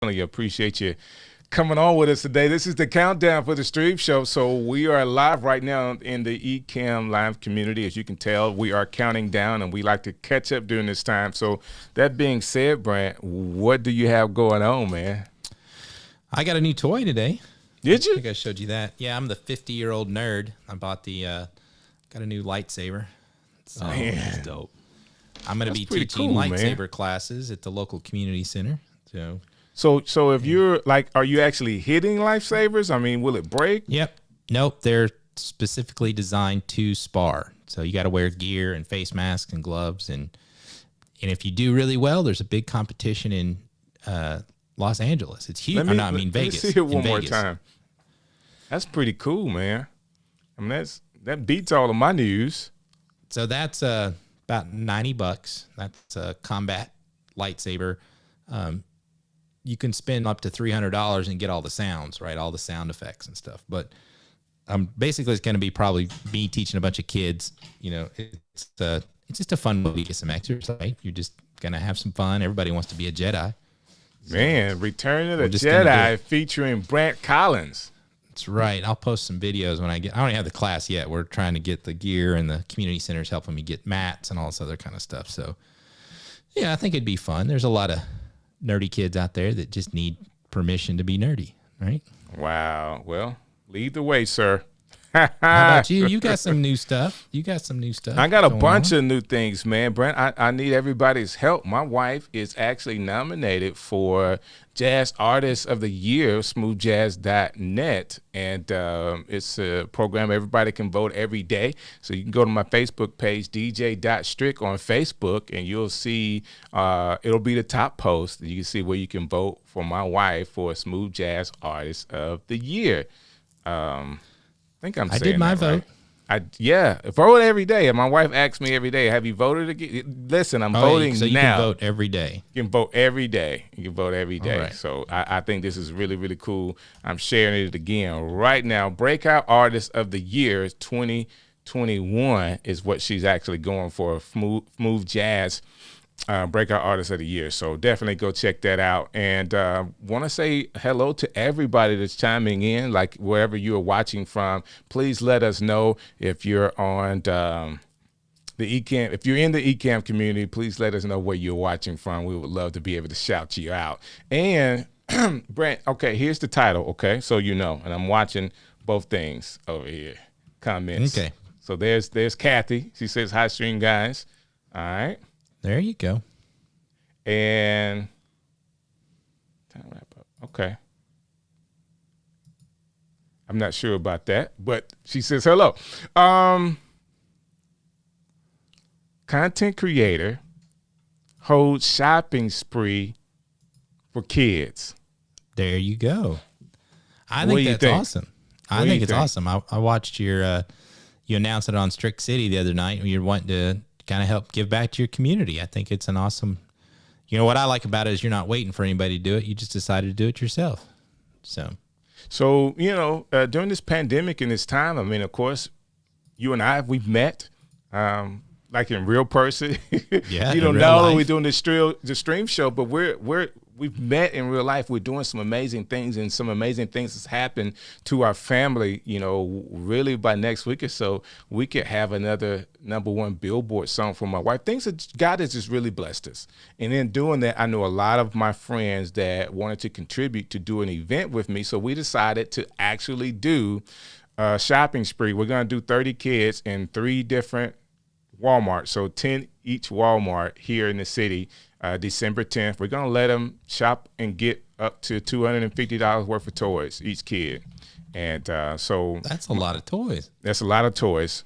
Definitely appreciate you coming on with us today. This is the countdown for the stream show. So we are live right now in the Ecamm live community. As you can tell, we are counting down, and we like to catch up during this time. So that being said, Brant, what do you have going on, man? I got a new toy today. Did you? I think I showed you that. Yeah, I'm the 50-year-old nerd. I bought got a new lightsaber. So That's dope. I'm going to be teaching lightsaber classes at the local community center. So if you're like, are you actually hitting lifesavers? I mean, will it break? Yep. Nope. They're specifically designed to spar. So you got to wear gear and face masks and gloves. And if you do really well, there's a big competition in Los Angeles. It's huge. Vegas. Let me see it one more time. That's pretty cool, man. I mean, that beats all of my news. So that's about $90. That's a combat lightsaber. You can spend up to $300 and get all the sounds, right? All the sound effects and stuff. But basically, it's going to be probably me teaching a bunch of kids. You know, it's just a fun way to get some exercise. Right? You're just going to have some fun. Everybody wants to be a Jedi. Man, Return of the Jedi featuring Brant Collins. That's right. I'll post some videos when I don't have the class yet. We're trying to get the gear, and the community center's helping me get mats and all this other kind of stuff. So, yeah, I think it'd be fun. There's a lot of nerdy kids out there that just need permission to be nerdy, right? Wow. Well, lead the way, sir. How about you? You got some new stuff. I got a bunch of new things, man. Brent, I need everybody's help. My wife is actually nominated for Jazz Artist of the Year, smoothjazz.net. And it's a program everybody can vote every day. So you can go to my Facebook page, dj.strick on Facebook, and you'll see it'll be the top post. You can see where you can vote for my wife for Smooth Jazz Artist of the Year. I think I did my vote. Right? Vote every day. And my wife asks me every day, have you voted again? Listen, I'm voting now. So you can vote every day. You can vote every day. Right. So I think this is really, really cool. I'm sharing it again right now. Breakout Artist of the Year 2021 is what she's actually going for. Smooth Jazz Breakout Artist of the Year. So definitely go check that out. And want to say hello to everybody that's chiming in, like wherever you're watching from. Please let us know if you're on the Ecamm. If you're in the Ecamm community, please let us know where you're watching from. We would love to be able to shout you out. And Brent, okay, here's the title. Okay, so you know, and I'm watching both things over here. Comments. Okay. So there's Kathy. She says, "Hi, stream guys." All right. There you go. And time wrap up. Okay. I'm not sure about that, but she says hello. Content creator holds shopping spree for kids. There you go. I think that's awesome. I think it's awesome. I watched you announced it on Strick City the other night. You're wanting to kind of help give back to your community. I think it's an awesome, what I like about it is you're not waiting for anybody to do it. You just decided to do it yourself. So during this pandemic and this time, I mean, of course, you and we've met, like in real person. Yeah. Not only are we doing the stream show, but we've met in real life. We're doing some amazing things, and some amazing things has happened to our family. Really by next week or so, we could have another #1 Billboard song for my wife. Things that God has just really blessed us. And in doing that, I know a lot of my friends that wanted to contribute to do an event with me. So we decided to actually do a shopping spree. We're going to do 30 kids in 3 different Walmart. So 10 each Walmart here in the city. December 10th, we're going to let them shop and get up to $250 worth of toys, each kid. And so that's a lot of toys. That's a lot of toys.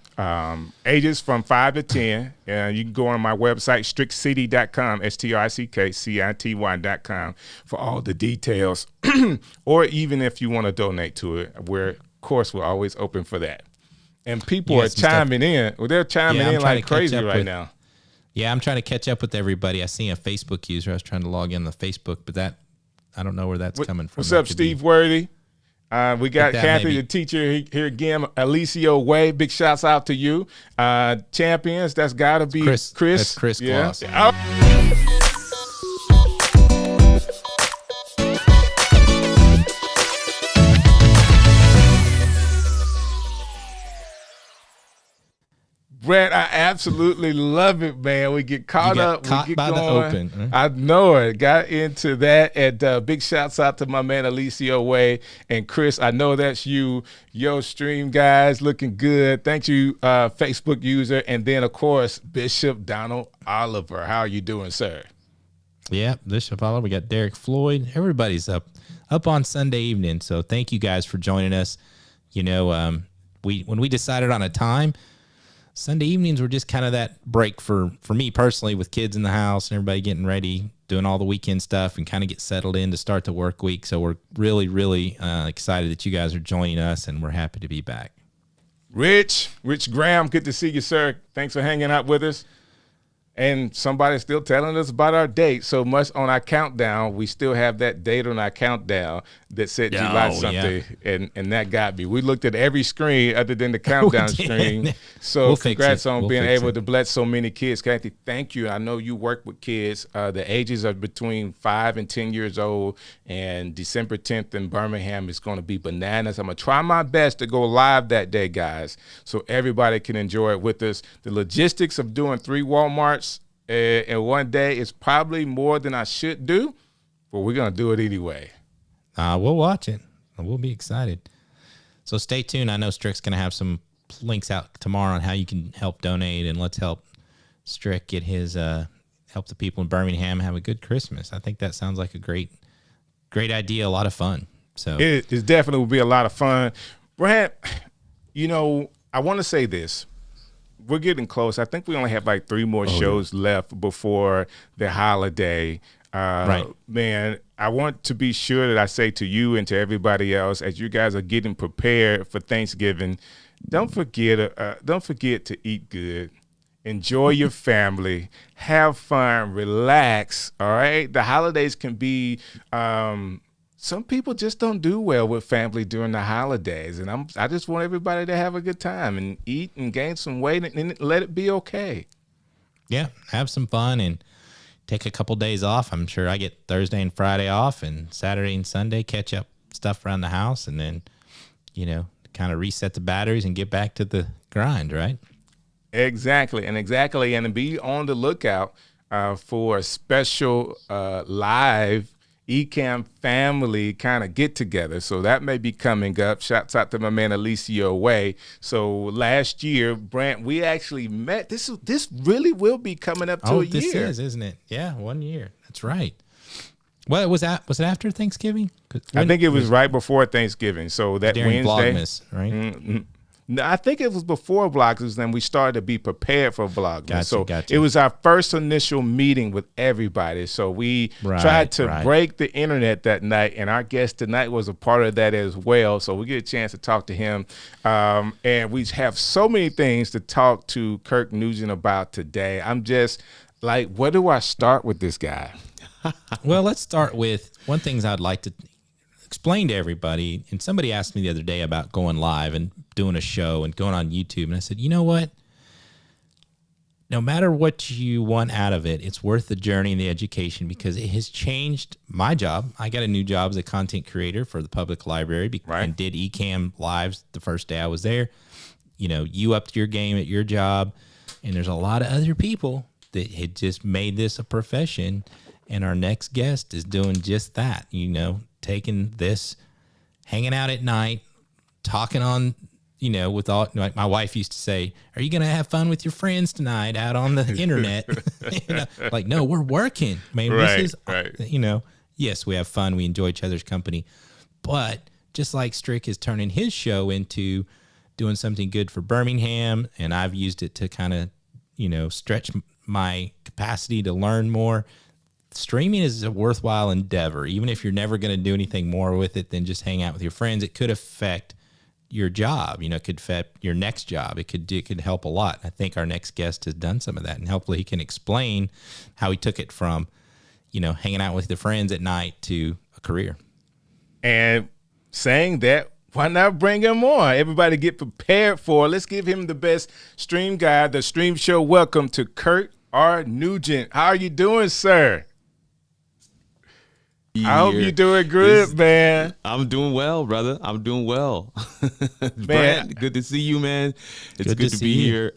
Ages from 5 to 10. And you can go on my website, strickcity.com, STRICKCITY.com for all the details. Or even if you want to donate to it, of course, we're always open for that. And people are chiming in. Well, they're chiming in like crazy right now. Yeah, I'm trying to catch up with everybody. I see a Facebook user. I was trying to log in the Facebook, but I don't know where that's coming from. What's up, Steve Worthy? We got Kathy, the teacher, here again. Alicio Way, big shouts out to you. Champions, that's got to be Chris. That's Chris Gloss. Yeah. Brant, I absolutely love it, man. We get caught up. Caught we get by going. the open. Huh? I know it. Got into that. And big shouts out to my man Alicio Way and Chris. I know that's you. Yo, stream guys, looking good. Thank you, Facebook user. And then, of course, Bishop Donald Oliver. How are you doing, sir? Yeah, Bishop Oliver. We got Derek Floyd. Everybody's up on Sunday evening. So thank you guys for joining us. You know, when we decided on a time, Sunday evenings were just kind of that break for me personally, with kids in the house and everybody getting ready, doing all the weekend stuff, and kind of get settled in to start the work week. So we're really, really excited that you guys are joining us, and we're happy to be back. Rich Graham, good to see you, sir. Thanks for hanging out with us. And somebody's still telling us about our date. So much on our countdown. We still have that date on our countdown that said July something, and that got me. We looked at every screen other than the countdown screen. So congrats on being able to bless so many kids. Kathy, thank you. I know you work with kids. The ages are between 5 and 10 years old, and December 10th in Birmingham is going to be bananas. I'm going to try my best to go live that day, guys, so everybody can enjoy it with us. The logistics of doing 3 Walmarts in one day is probably more than I should do, but we're going to do it anyway. We'll watch it. We'll be excited. So stay tuned. I know Strick's going to have some links out tomorrow on how you can help donate, and let's help Strick get his, help the people in Birmingham have a good Christmas. I think that sounds like a great idea, a lot of fun. So it definitely will be a lot of fun. Brant, you know, I want to say this. We're getting close. I think we only have like 3 more shows left before the holiday. Right. Man, I want to be sure that I say to you and to everybody else, as you guys are getting prepared for Thanksgiving, don't forget to eat good. Enjoy your family. Have fun. Relax. All right. The holidays can be some people just don't do well with family during the holidays, and I just want everybody to have a good time and eat and gain some weight and let it be okay. Yeah, have some fun and take a couple days off. I'm sure I get Thursday and Friday off, and Saturday and Sunday catch up stuff around the house, and then, you know, kind of reset the batteries and get back to the grind, right? Exactly. And be on the lookout for a special live Ecamm family kind of get together. So that may be coming up. Shouts out to my man Alicio Way. So last year, Brant, we actually met. This really will be coming up to a year. This is, isn't it? Yeah, 1 year. That's right. Well, was it after Thanksgiving? I think it was right before Thanksgiving. So that during Wednesday, Vlogmas, right? Mm-hmm. No, I think it was before Vlogmas, then we started to be prepared for Vlogmas. Gotcha. It was our first initial meeting with everybody. So we tried to break the internet that night, and our guest tonight was a part of that as well. So we get a chance to talk to him. And we have so many things to talk to Kirk Nugent about today. I'm just like, where do I start with this guy? Well, let's start with one thing I'd like to explain to everybody. And somebody asked me the other day about going live and doing a show and going on YouTube. And I said, you know what? No matter what you want out of it, it's worth the journey and the education, because it has changed my job. I got a new job as a content creator for the public library and did Ecamm lives the first day I was there. You know, you upped your game at your job, and there's a lot of other people that had just made this a profession. And our next guest is doing just that, you know, taking this, hanging out at night, talking on, you know, with all, like my wife used to say, are you going to have fun with your friends tonight out on the internet? You know, like, no, we're working. I mean, this is, you know, yes, we have fun. We enjoy each other's company. But just like Strick is turning his show into doing something good for Birmingham, and I've used it to kind of, you know, stretch my capacity to learn more. Streaming is a worthwhile endeavor. Even if you're never going to do anything more with it than just hang out with your friends, it could affect your job. You know, it could affect your next job. It could help a lot. I think our next guest has done some of that, and hopefully he can explain how he took it from, you know, hanging out with the friends at night to a career. And saying that, why not bring him on? Everybody get prepared for it. Let's give him the best stream guy, the stream show. Welcome to Kirk R. Nugent. How are you doing, sir? I hope you're doing good, man. I'm doing well, brother. I'm doing well. Man, Brant, good to see you, man. It's good to be here.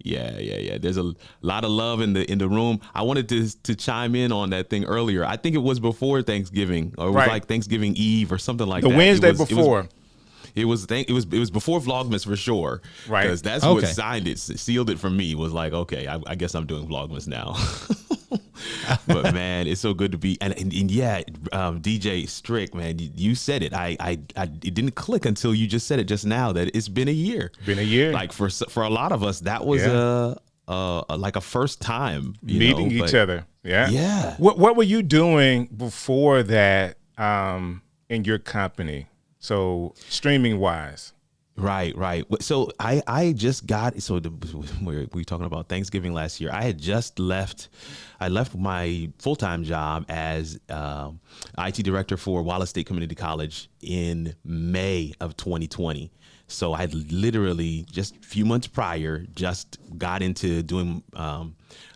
Yeah. There's a lot of love in the room. I wanted to chime in on that thing earlier. I think it was before Thanksgiving, or it was like Thanksgiving Eve or something like that. The Wednesday before. It was before Vlogmas for sure, right? Because that's what sealed it for me. Was like, okay, I guess I'm doing Vlogmas now. But man, it's so good to be and yeah, DJ Strick, man, you said it. It didn't click until you just said it just now that it's been a year. Been a year. Like for a lot of us, that was like a first time meeting each other. Yeah. What were you doing before that in your company? So streaming wise. Right. So I just got, we were talking about Thanksgiving last year. I had just left my full-time job as IT director for Wallace State Community College in May of 2020. So I literally just a few months prior just got into doing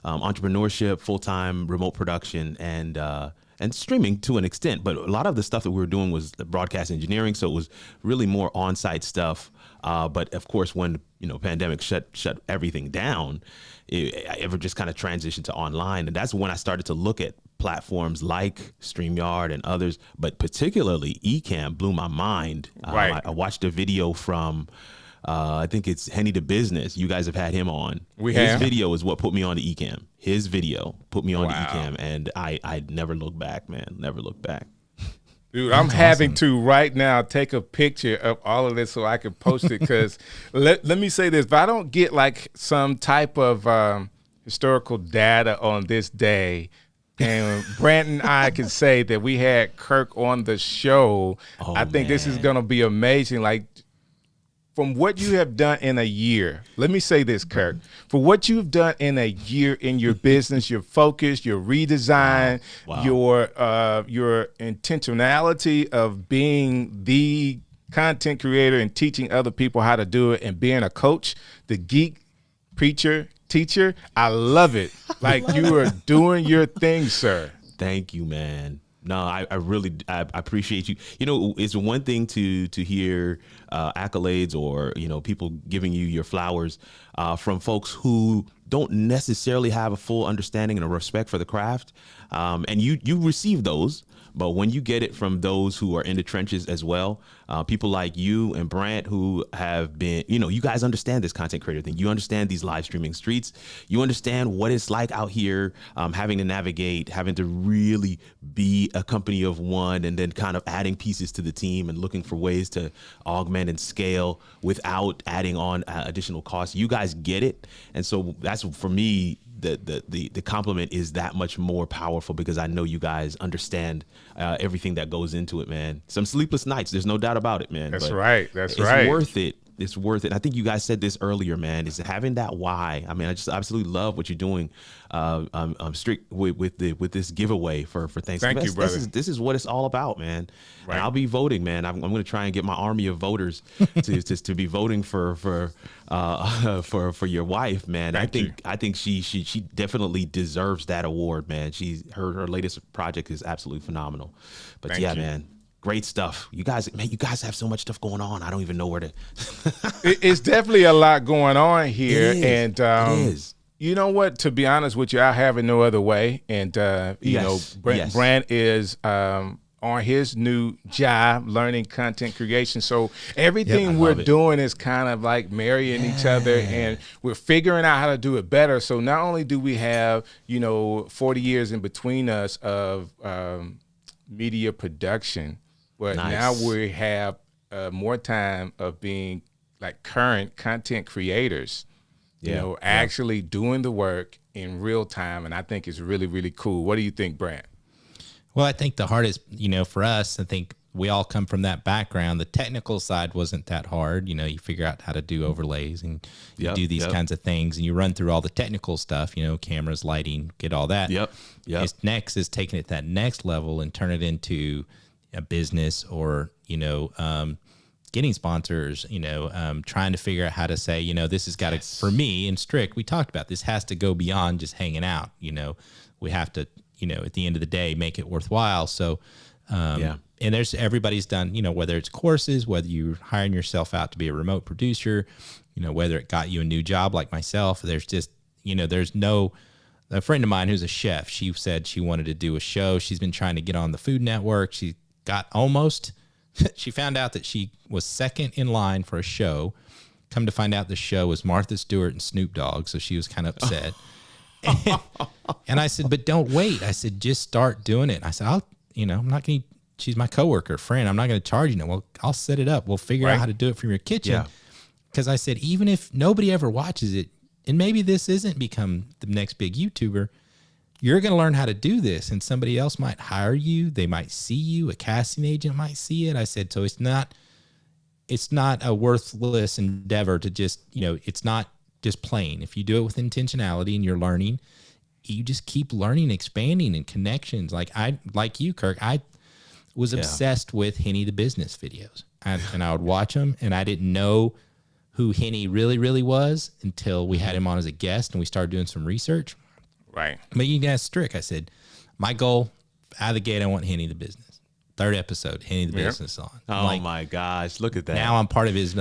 entrepreneurship, full-time remote production, and streaming to an extent, but a lot of the stuff that we were doing was broadcast engineering, so it was really more on-site stuff. But of course, when pandemic shut everything down, it just kind of transitioned to online, and that's when I started to look at platforms like StreamYard and others, but particularly Ecamm blew my mind. Right. I watched a video from. I think it's Henny the Business. You guys have had him on. His video is what put me on to Ecamm. His video put me on to Ecamm, and I never looked back, man. Never looked back. Dude, I'm having to right now take a picture of all of this so I can post it, because let me say this. If I don't get like some type of historical data on this day, and Brant and I can say that we had Kirk on the show, I think this is going to be amazing. Like, from what you have done in a year, let me say this, Kirk, for what you've done in a year in your business, your focus, your redesign, your intentionality of being the content creator and teaching other people how to do it, and being a coach, the geek, preacher, teacher, I love it. Like, you are doing your thing, sir. Thank you, man. No, I really appreciate you. It's one thing to hear accolades or people giving you your flowers from folks who don't necessarily have a full understanding and a respect for the craft, and you receive those. But when you get it from those who are in the trenches as well, people like you and Brant, who have been, you guys understand this content creator thing. You understand these live streaming streets. You understand what it's like out here, having to navigate, having to really be a company of one, and then kind of adding pieces to the team and looking for ways to augment and scale without adding on additional costs. You guys get it. And so that's, for me, the compliment is that much more powerful, because I know you guys understand everything that goes into it, man. Some sleepless nights, there's no doubt about it, man. That's right. It's worth it. It's worth it. I think you guys said this earlier, man, is having that why. I mean, I just absolutely love what you're doing, Strick, with this giveaway for Thanksgiving. Thank you, brother. This is what it's all about, man. Right. And I'll be voting, man. I'm going to try and get my army of voters to be voting for your wife, man. I think she definitely deserves that award, man. Her latest project is absolutely phenomenal. But Thank you. Man. Great stuff. You guys have so much stuff going on. I don't even know where to. It's definitely a lot going on here. It is. You know what? To be honest with you, I have it no other way. And, Brant is on his new job, learning content creation. So everything we're doing is kind of like marrying each other, and we're figuring out how to do it better. So not only do we have, 40 years in between us of media production, but now we have more time of being like current content creators, actually doing the work in real time. And I think it's really, really cool. What do you think, Brant? Well, I think the hardest, for us, I think we all come from that background. The technical side wasn't that hard. You figure out how to do overlays and you do these kinds of things, and you run through all the technical stuff, cameras, lighting, get all that. Next is taking it that next level and turn it into a business, or, getting sponsors, trying to figure out how to say, this has got to, for me and Strick, we talked about this has to go beyond just hanging out. We have to, at the end of the day, make it worthwhile. So, and everybody's done, whether it's courses, whether you're hiring yourself out to be a remote producer, whether it got you a new job like myself, there's just, a friend of mine who's a chef, she said she wanted to do a show. She's been trying to get on the Food Network. She found out that she was second in line for a show. Come to find out the show was Martha Stewart and Snoop Dogg. So she was kind of upset. And I said, but don't wait. I said, just start doing it. I said, I'm not going to, she's my coworker, friend. I'm not going to charge you. Well, I'll set it up. We'll figure out how to do it from your kitchen. Because I said, even if nobody ever watches it, and maybe this isn't become the next big YouTuber, you're going to learn how to do this, and somebody else might hire you. They might see you. A casting agent might see it. I said, so it's not a worthless endeavor to just, it's not just plain. If you do it with intentionality and you're learning, you just keep learning, expanding, and connections. Like you, Kirk, I was obsessed with Henny the Business videos, and I would watch them, and I didn't know who Henny really, really was until we had him on as a guest and we started doing some research. Right. But you can ask Strick. I said, my goal out of the gate, I want Henny the Business. Third episode, Henny the Business on. Oh my gosh, look at that. Now I'm part of his,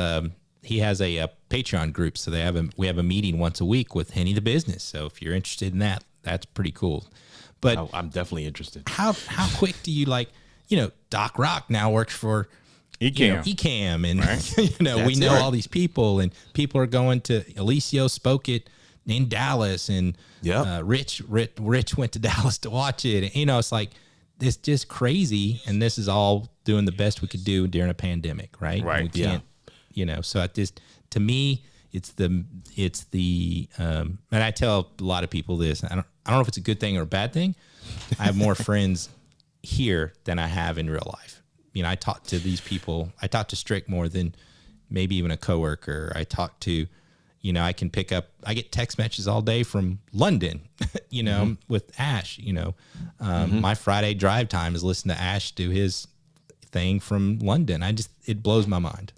he has a Patreon group. So we have a meeting once a week with Henny the Business. So if you're interested in that, that's pretty cool. But I'm definitely interested. How quick do you Doc Rock now works for Ecamm, and right. We know all these people, and people are going to Alicio spoke it in Dallas, and Rich went to Dallas to watch it. And, it's like, it's just crazy, and this is all doing the best we could do during a pandemic, right? Right. We can't, so at this, to me, it's the and I tell a lot of people this. I don't know if it's a good thing or a bad thing. I have more friends here than I have in real life. I talk to these people. I talk to Strick more than maybe even a coworker. I talk to, I get text messages all day from London, with Ash, my Friday drive time is listening to Ash do his thing from London. It blows my mind.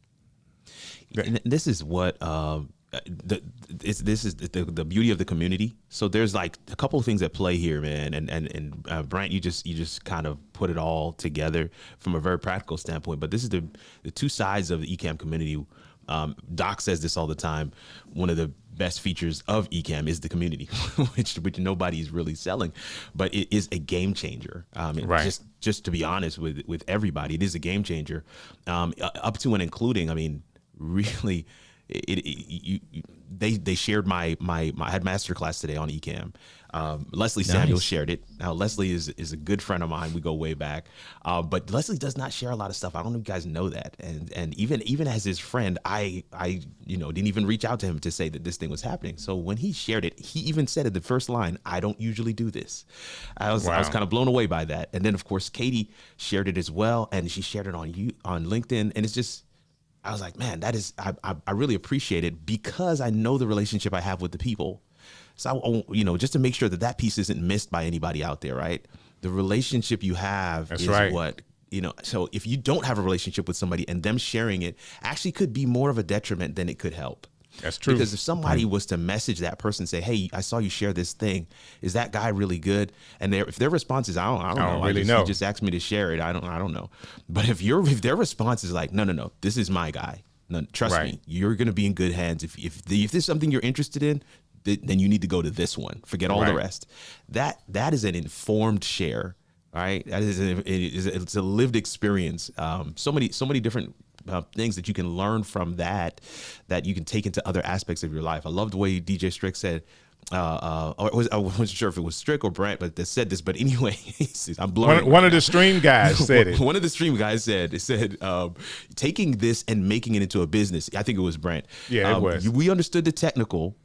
This is what, this is the beauty of the community. So there's like a couple of things at play here, man. And Brant, you just kind of put it all together from a very practical standpoint. But this is the two sides of the Ecamm community. Doc says this all the time. One of the best features of Ecamm is the community, which nobody is really selling, but it is a game changer. Right. Just to be honest with everybody, it is a game changer, up to and including. I mean, really. They shared my I had masterclass today on Ecamm. Leslie Samuel shared it. Now Leslie is a good friend of mine. We go way back. But Leslie does not share a lot of stuff. I don't know if you guys know that. And even as his friend, I didn't even reach out to him to say that this thing was happening. So when he shared it, he even said at the first line, "I don't usually do this." I was kind of blown away by that. And then of course Katie shared it as well, and she shared it on LinkedIn, and it's just. I was like, man, that is, I really appreciate it because I know the relationship I have with the people. So, just to make sure that piece isn't missed by anybody out there, right? The relationship you have is right. What, so if you don't have a relationship with somebody and them sharing it actually could be more of a detriment than it could help. That's true. Because if somebody was to message that person and say, "Hey, I saw you share this thing. Is that guy really good?" And if their response is, "I don't know. Really know. He just asked me to share it. I don't know." But if their response is like, "No, this is my guy. No, trust me, you're going to be in good hands. If there's something you're interested in, then you need to go to this one. Forget all the rest." That is an informed share. Right? That is it's a lived experience. So many different things that you can learn from that you can take into other aspects of your life. I love the way DJ Strick said, I wasn't sure if it was Strick or Brant, but they said this. But anyway, I'm blowing. One of the stream guys said it. One of the stream guys said, taking this and making it into a business. I think it was Brant. Yeah, it was. We understood the technical.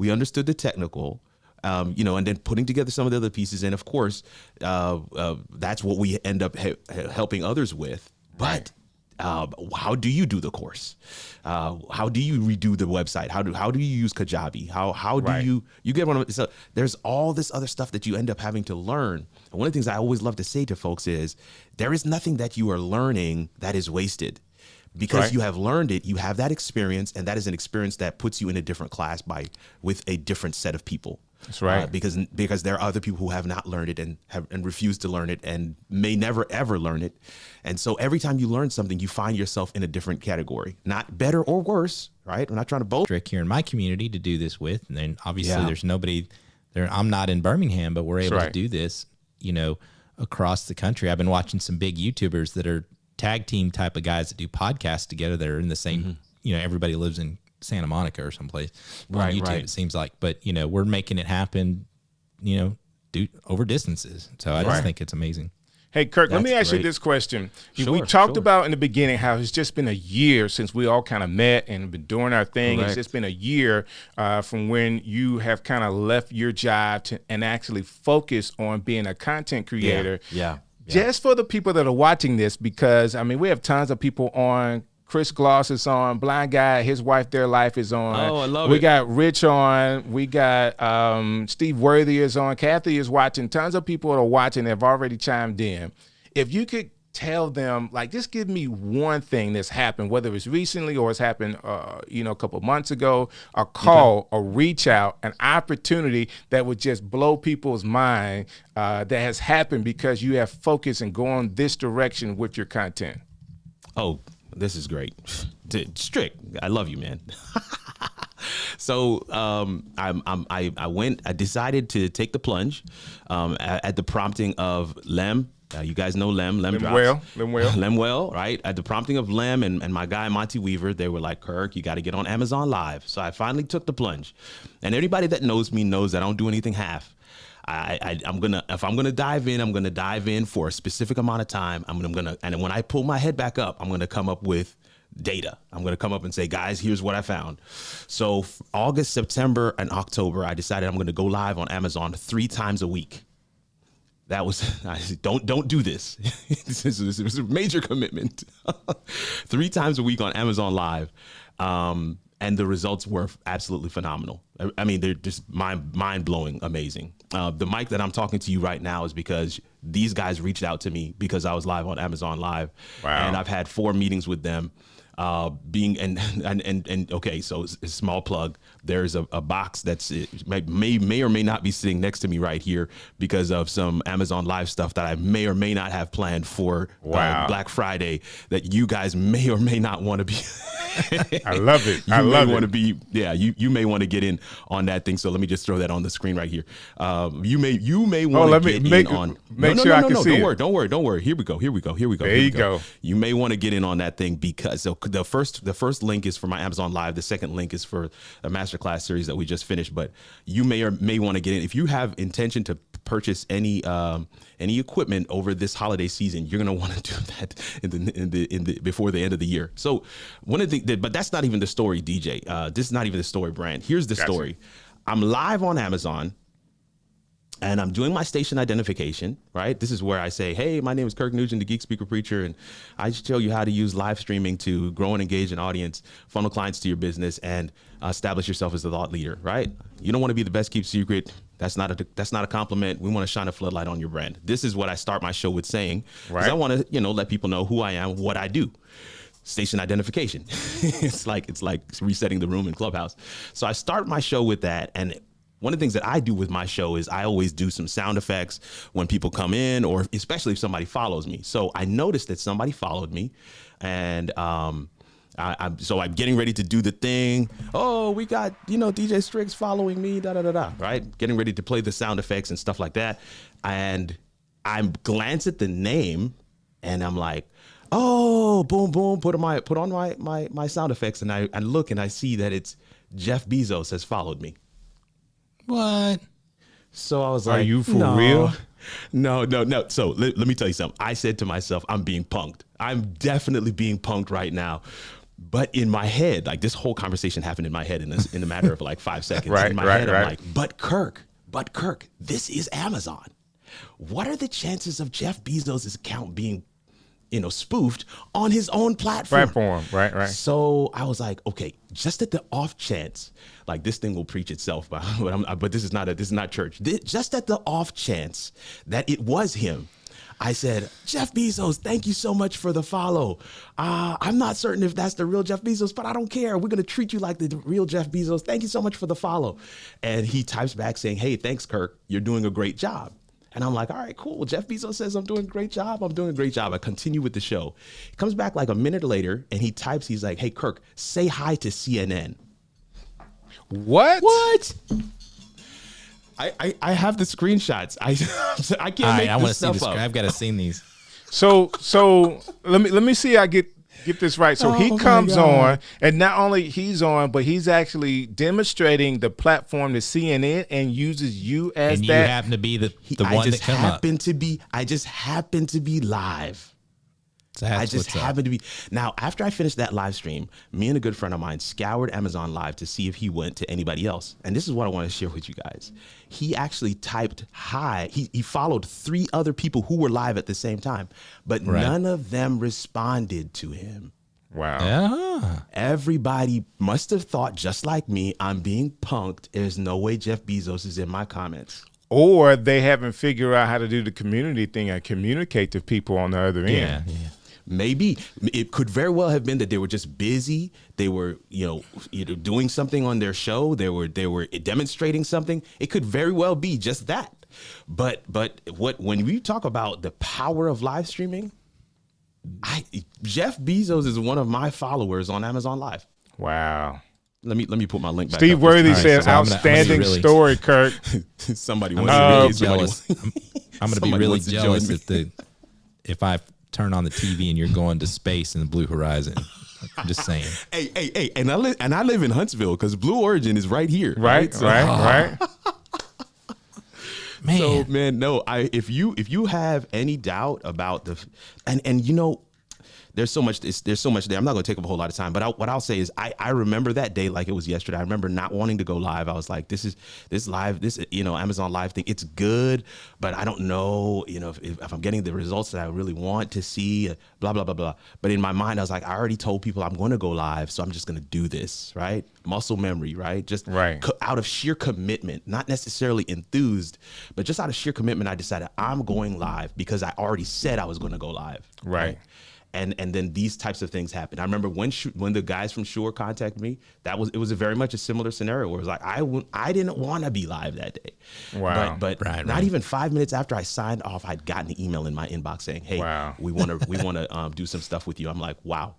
And then putting together some of the other pieces. And of course, that's what we end up helping others with. But how do you do the course? How do you redo the website? How do you use Kajabi? How do you get one of it? So there's all this other stuff that you end up having to learn. And one of the things I always love to say to folks is there is nothing that you are learning that is wasted. Because you have learned it, you have that experience, and that is an experience that puts you in a different class with a different set of people. That's right. Because there are other people who have not learned it and refuse to learn it and may never ever learn it. And so every time you learn something, you find yourself in a different category, not better or worse, right? We're not trying to boast. Strick here in my community to do this with, and then obviously there's nobody there. I'm not in Birmingham, but we're able to do this, across the country. I've been watching some big YouTubers that are tag team type of guys that do podcasts together. They're in the same, everybody lives in Santa Monica or someplace on YouTube, it seems like, but we're making it happen, over distances. So I just think it's amazing. Hey, Kirk, let me ask you this question. We talked about in the beginning how it's just been a year since we all kind of met and been doing our thing. Correct. It's just been a year from when you have kind of left your job and actually focus on being a content creator. Yeah. Just for the people that are watching this, because, we have tons of people on. Chris Gloss is on. Blind Guy, his wife, their life is on. Oh, I love it. We got Rich on. We got Steve Worthy is on. Kathy is watching. Tons of people are watching have already chimed in. If you could tell them, just give me one thing that's happened, whether it's recently or it's happened, a couple months ago, a call, a reach out, an opportunity that would just blow people's mind that has happened because you have focused and gone this direction with your content. Oh, this is great. Strick, I love you, man. So I decided to take the plunge at the prompting of Lem. You guys know Lem Drops. Lemuel, right? At the prompting of Lem and my guy Monty Weaver, they were like, Kirk, you got to get on Amazon Live. So I finally took the plunge. And anybody that knows me knows that I don't do anything half. If I'm gonna dive in, I'm gonna dive in for a specific amount of time. And when I pull my head back up, I'm gonna come up with data. I'm gonna come up and say, guys, here's what I found. So August, September, and October, I decided I'm gonna go live on Amazon 3 times a week. That was don't do this. This was a major commitment. 3 times a week on Amazon Live. And the results were absolutely phenomenal. They're just mind-blowing, amazing. The mic that I'm talking to you right now is because these guys reached out to me because I was live on Amazon Live. Wow. And I've had 4 meetings with them. Okay, so a small plug. There's a box that's may or may not be sitting next to me right here because of some Amazon Live stuff that I may or may not have planned for Black Friday that you guys may or may not want to be. I love it. You may want to get in on that thing. So let me just throw that on the screen right here. You may want to get in on. Make sure I can see it. Don't worry. Here we go. There you go. You may want to get in on that thing because the first link is for my Amazon Live. The second link is for a masterclass series that we just finished. But you may or may want to get in if you have intention to purchase any equipment over this holiday season. You're going to want to do that before the end of the year. So one of the but that's not even the story, DJ. This is not even the story, Brant. Here's the story. I'm live on Amazon. And I'm doing my station identification, right? This is where I say, hey, my name is Kirk Nugent, the Geek Speaker Preacher, and I show you how to use live streaming to grow and engage an audience, funnel clients to your business, and establish yourself as a thought leader, right? You don't want to be the best kept secret. That's not a compliment. We want to shine a floodlight on your brand. This is what I start my show with saying, because I want to, let people know who I am, what I do. Station identification. It's like resetting the room in Clubhouse. So I start my show with that, and one of the things that I do with my show is I always do some sound effects when people come in, or especially if somebody follows me. So I noticed that somebody followed me, and I'm getting ready to do the thing. Oh, we got, DJ Strick's following me, right? Getting ready to play the sound effects and stuff like that. And I glance at the name, and I'm like, oh, boom, boom, put on my sound effects, and I look and I see that it's Jeff Bezos has followed me. What? So I was like, are you for real? No. So let me tell you something. I said to myself, I'm being punked. I'm definitely being punked right now. But in my head, this whole conversation happened in my head in a matter of 5 seconds. Right, in my head, I'm like, but Kirk, this is Amazon. What are the chances of Jeff Bezos' account being spoofed on his own platform. Right. So I was like, okay, just at the off chance, this thing will preach itself, but this is not church. Just at the off chance that it was him, I said, Jeff Bezos, thank you so much for the follow. I'm not certain if that's the real Jeff Bezos, but I don't care. We're going to treat you like the real Jeff Bezos. Thank you so much for the follow. And he types back saying, hey, thanks, Kirk. You're doing a great job. And I'm like, all right, cool. Jeff Bezos says I'm doing a great job. I'm doing a great job. I continue with the show. He comes back like a minute later and he types, he's like, hey, Kirk, say hi to CNN. What? I have the screenshots. I can't make this stuff up. I've got to see these. So let me see. I get this right. So he comes on, and not only he's on, but he's actually demonstrating the platform to CNN and uses you as and that. You happen to be the one that come up. I just happen to be live. I just happened to be. Now, after I finished that live stream, me and a good friend of mine scoured Amazon Live to see if he went to anybody else. And this is what I want to share with you guys. He actually typed hi. He followed 3 other people who were live at the same time, but none of them responded to him. Wow. Yeah. Everybody must have thought, just like me, I'm being punked. There's no way Jeff Bezos is in my comments. Or they haven't figured out how to do the community thing and communicate to people on the other end. Yeah. Maybe it could very well have been that they were just busy. They were, either doing something on their show. They were demonstrating something. It could very well be just that. But when we talk about the power of live streaming, Jeff Bezos is one of my followers on Amazon Live. Wow. Let me put my link back. Steve up. Worthy says, outstanding story, Kirk. Somebody I'm wants to be really jealous. I'm going to be really jealous if I turn on the TV and you're going to space in the Blue Horizon. I'm just saying. Hey, and I live in Huntsville because Blue Origin is right here. Right. Man. So no, if you have any doubt about there's so much there. I'm not going to take up a whole lot of time, but what I'll say is I remember that day like it was yesterday. I remember not wanting to go live. I was like, this Amazon Live thing, it's good, but I don't know, if I'm getting the results that I really want to see, blah, blah, blah, blah. But in my mind, I was like, I already told people I'm going to go live, so I'm just going to do this, right? Muscle memory, right? Just out of sheer commitment, not necessarily enthused, but just out of sheer commitment, I decided I'm going live because I already said I was going to go live. Right. And then these types of things happen. I remember when the guys from Shure contacted me, it was very much a similar scenario where it was like I didn't want to be live that day. Wow. But not even 5 minutes after I signed off, I'd gotten an email in my inbox saying, "Hey, we want to do some stuff with you." I'm like, "Wow."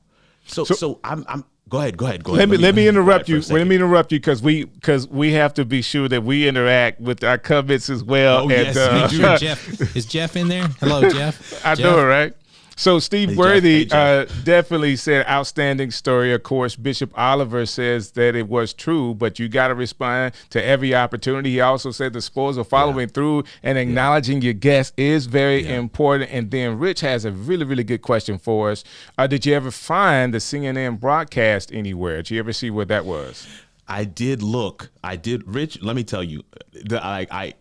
So I'm go ahead. Let me interrupt you. Let me interrupt you because we have to be sure that we interact with our comments as well. Oh, yes, Sure, Jeff. Is Jeff in there? Hello, Jeff. I know, right? So Steve Worthy definitely said outstanding story. Of course, Bishop Oliver says that it was true, but you got to respond to every opportunity. He also said the spoils of following through and acknowledging your guests is very important. And then Rich has a really, really good question for us. Did you ever find the CNN broadcast anywhere? Did you ever see where that was? I did look. Rich, let me tell you, I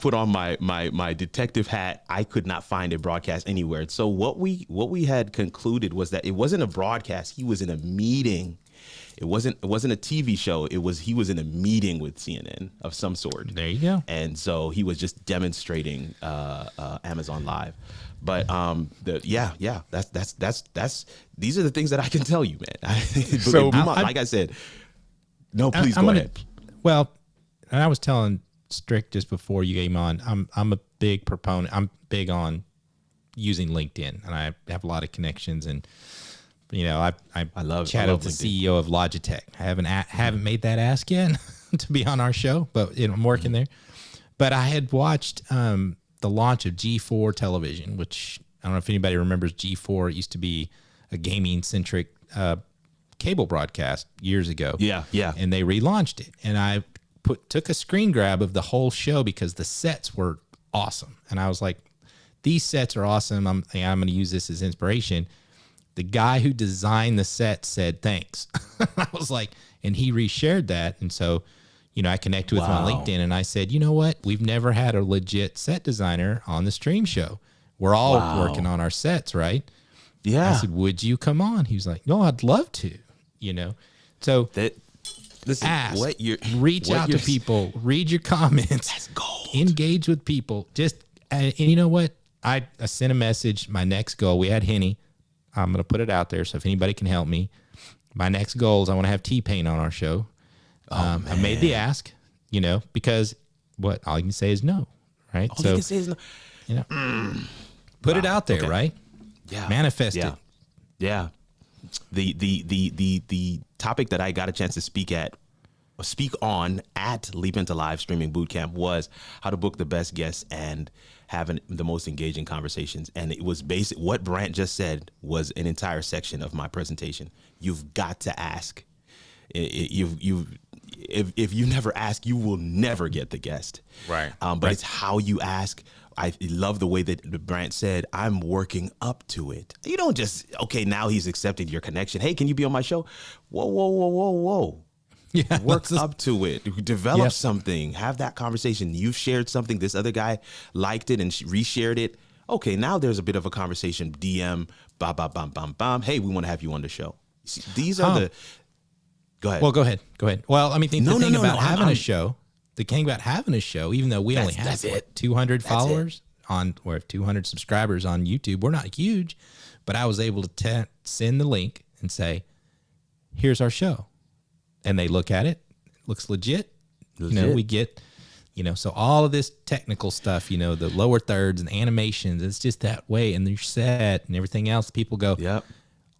put on my detective hat. I could not find a broadcast anywhere. So what we had concluded was that it wasn't a broadcast. He was in a meeting. It wasn't a TV show. He was in a meeting with CNN of some sort. There you go. And so he was just demonstrating Amazon Live. But that's these are the things that I can tell you, man. So like I said. No, please go ahead. Well, and I was telling Strick just before you came on, I'm a big proponent. I'm big on using LinkedIn, and I have a lot of connections. And I chatted with the CEO of Logitech. I haven't made that ask yet to be on our show, but I'm working there. But I had watched the launch of G4 television, which I don't know if anybody remembers G4. It used to be a gaming centric cable broadcast years ago. Yeah. And they relaunched it. And I took a screen grab of the whole show because the sets were awesome. And I was like, these sets are awesome. I'm going to use this as inspiration. The guy who designed the set said, thanks. I was like, and he reshared that. And so, I connected with him on LinkedIn and I said, you know what? We've never had a legit set designer on the stream show. We're all working on our sets, right? Yeah. I said, would you come on? He was like, no, I'd love to. So reach out to people, read your comments, engage with people. And you know what? I sent a message. My next goal, we had Henny. I'm going to put it out there. So if anybody can help me, my next goal is I want to have T-Pain on our show. I made the ask, because what all you can say is no, right? All you can say is no. Put it out there, right? Yeah. Manifest it. Yeah. The topic that I got a chance to speak on at Leap Into Live Streaming Bootcamp was how to book the best guests and having the most engaging conversations. And it was basic. What Brant just said was an entire section of my presentation. You've got to ask. If you never ask, you will never get the guest. Right. But it's how you ask. I love the way that Brant said, I'm working up to it. You don't just, okay, now he's accepted your connection. Hey, can you be on my show? Whoa. Yeah. Work up to it. Develop something. Have that conversation. You've shared something. This other guy liked it and reshared it. Okay, now there's a bit of a conversation. DM, bam. Hey, we want to have you on the show. See, these are the... Go ahead. Well, go ahead. Well, I mean, the thing about having a show, even though we only have 200 followers or 200 subscribers on YouTube, we're not huge, but I was able to send the link and say, here's our show. And they look at it. It looks legit. We get, so all of this technical stuff, the lower thirds and animations, it's just that way. And you're set and everything else. People go, yep.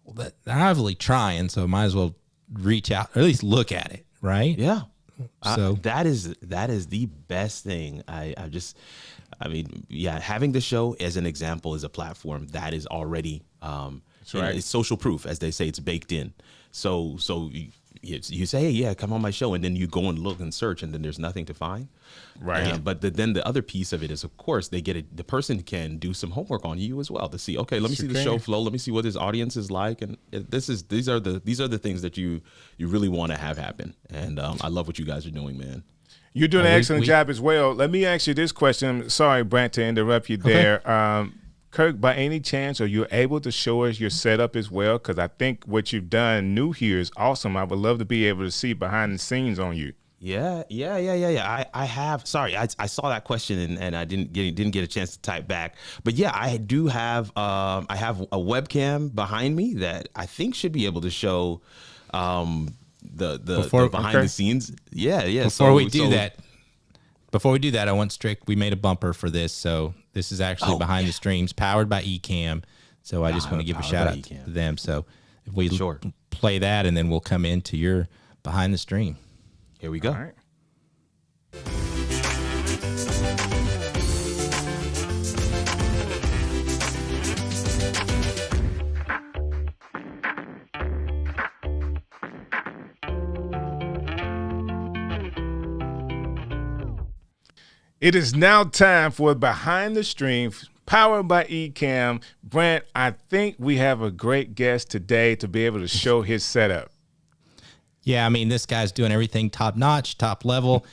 Well, they're obviously trying, so might as well reach out or at least look at it, right? Yeah. So that is the best thing. Having the show as an example, as a platform, that is already it's social proof, as they say. It's baked in. So you say, hey, yeah, come on my show, and then you go and look and search, and then there's nothing to find. Right. But then the other piece of it is, of course, they get it. The person can do some homework on you as well to see. Okay, let me see the show flow. Let me see what his audience is like, and these are the things that you really want to have happen. And I love what you guys are doing, man. You're doing an excellent job as well. Let me ask you this question. Sorry, Brant, to interrupt you there. Kirk, by any chance, are you able to show us your setup as well? Because I think what you've done new here is awesome. I would love to be able to see behind the scenes on you. Yeah. I have. Sorry, I saw that question and I didn't get a chance to type back. But yeah, I do have. I have a webcam behind me that I think should be able to show the behind the scenes. Yeah. Before we do that, I want Strick. We made a bumper for this, so this is actually behind the streams, powered by Ecamm. So I just want to give a shout out to them. So if we play that, and then we'll come into your behind the stream. Here we go. All right. It is now time for Behind the Stream, powered by Ecamm. Brant, I think we have a great guest today to be able to show his setup. Yeah, I mean, this guy's doing everything top notch, top level.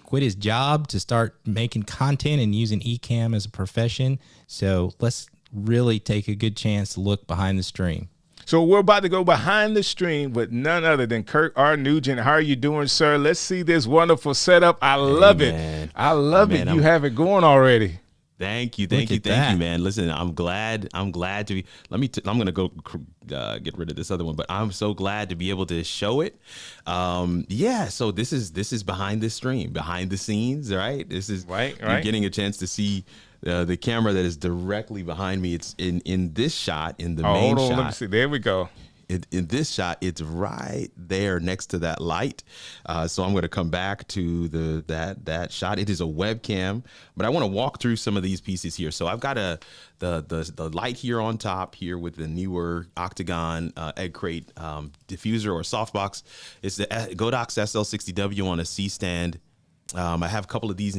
Quit his job to start making content and using Ecamm as a profession. So let's really take a good chance to look behind the stream. So we're about to go behind the stream with none other than Kirk R. Nugent. How are you doing, sir? Let's see this wonderful setup. I love it. I love it. You have it going already. Thank you, man. Listen, I'm glad to be. I'm gonna go get rid of this other one, but I'm so glad to be able to show it. So this is behind the stream, behind the scenes, right? This is right. You're getting a chance to see the camera that is directly behind me. It's in this shot, in the main shot. Let me see. There we go. In this shot, it's right there next to that light. So I'm going to come back to that shot. It is a webcam, but I want to walk through some of these pieces here. So I've got the light here on top here with the newer Octagon egg crate diffuser or softbox. It's the Godox SL60W on a C stand. I have a couple of these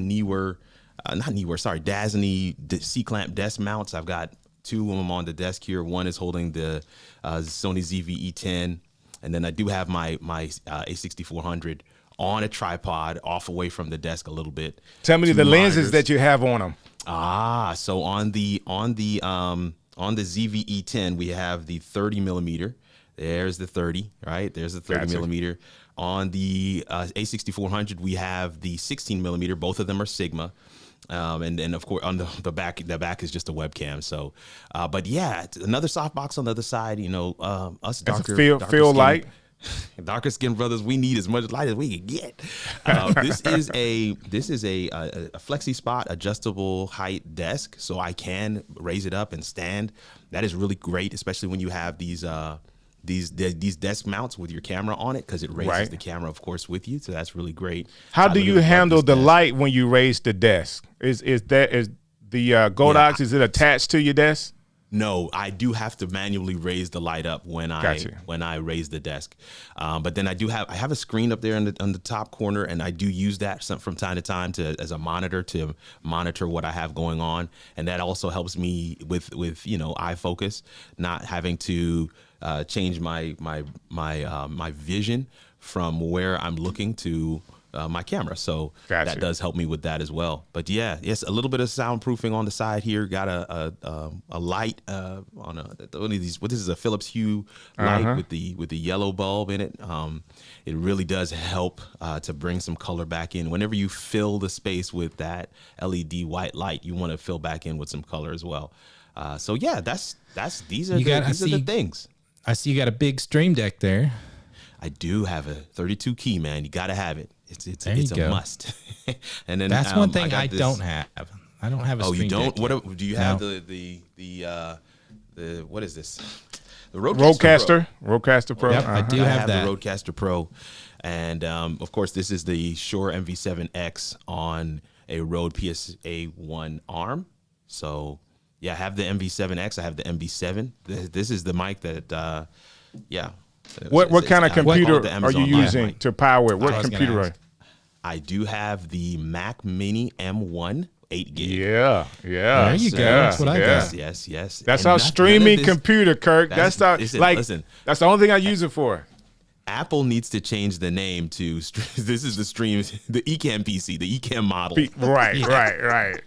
Dasney C-clamp desk mounts. I've got two of them on the desk here. One is holding the Sony ZV-E10, and then I do have my A6400 on a tripod, off away from the desk a little bit. Tell me the lenses that you have on them. So on the ZV-E10, we have the 30 millimeter. There's the 30, right? There's the 30 millimeter. On the A6400, we have the 16 millimeter. Both of them are Sigma. And then of course on the back is just a webcam. So, but yeah, it's another softbox on the other side. You know, us darker feel skin, light. Darker skinned brothers, we need as much light as we can get. This is a flexi spot adjustable height desk, so I can raise it up and stand. That is really great, especially when you have these desk mounts with your camera on it, because it raises the camera, of course, with you. So that's really great. How do you handle the light when you raise the desk? Is the Godox, is it attached to your desk? No, I do have to manually raise the light up when I raise the desk. But then I have a screen up there on the top corner, and I do use that from time to time as a monitor to monitor what I have going on, and that also helps me with eye focus, not having to change my vision from where I'm looking to my camera. So that does help me with that as well. But yeah, yes, a little bit of soundproofing on the side here. Got a light on one of these. This is a Philips Hue light with the yellow bulb in it. It really does help to bring some color back in. Whenever you fill the space with that LED white light, you want to fill back in with some color as well. So yeah, these are the things. I see you got a big Stream Deck there. I do have a 32 key, man. You got to have it. It's a must. And then that's one thing I don't have. I don't have a Stream Deck. Oh, you don't? What do you have? The what is this? The Rodecaster Pro. Yep, I do have that. The Rodecaster Pro, and of course this is the Shure MV7X on a Rode PSA1 arm. So yeah, I have the MV7X. I have the MV7. This is the mic that What kind of computer are you using to power it? What computer? I do have the Mac Mini M1 8 gig. Yeah. There you go. That's what I got. Yes. That's our streaming computer, Kirk. That's the only thing I use it for. Apple needs to change the name to this is the Ecamm PC, the Ecamm model. Right.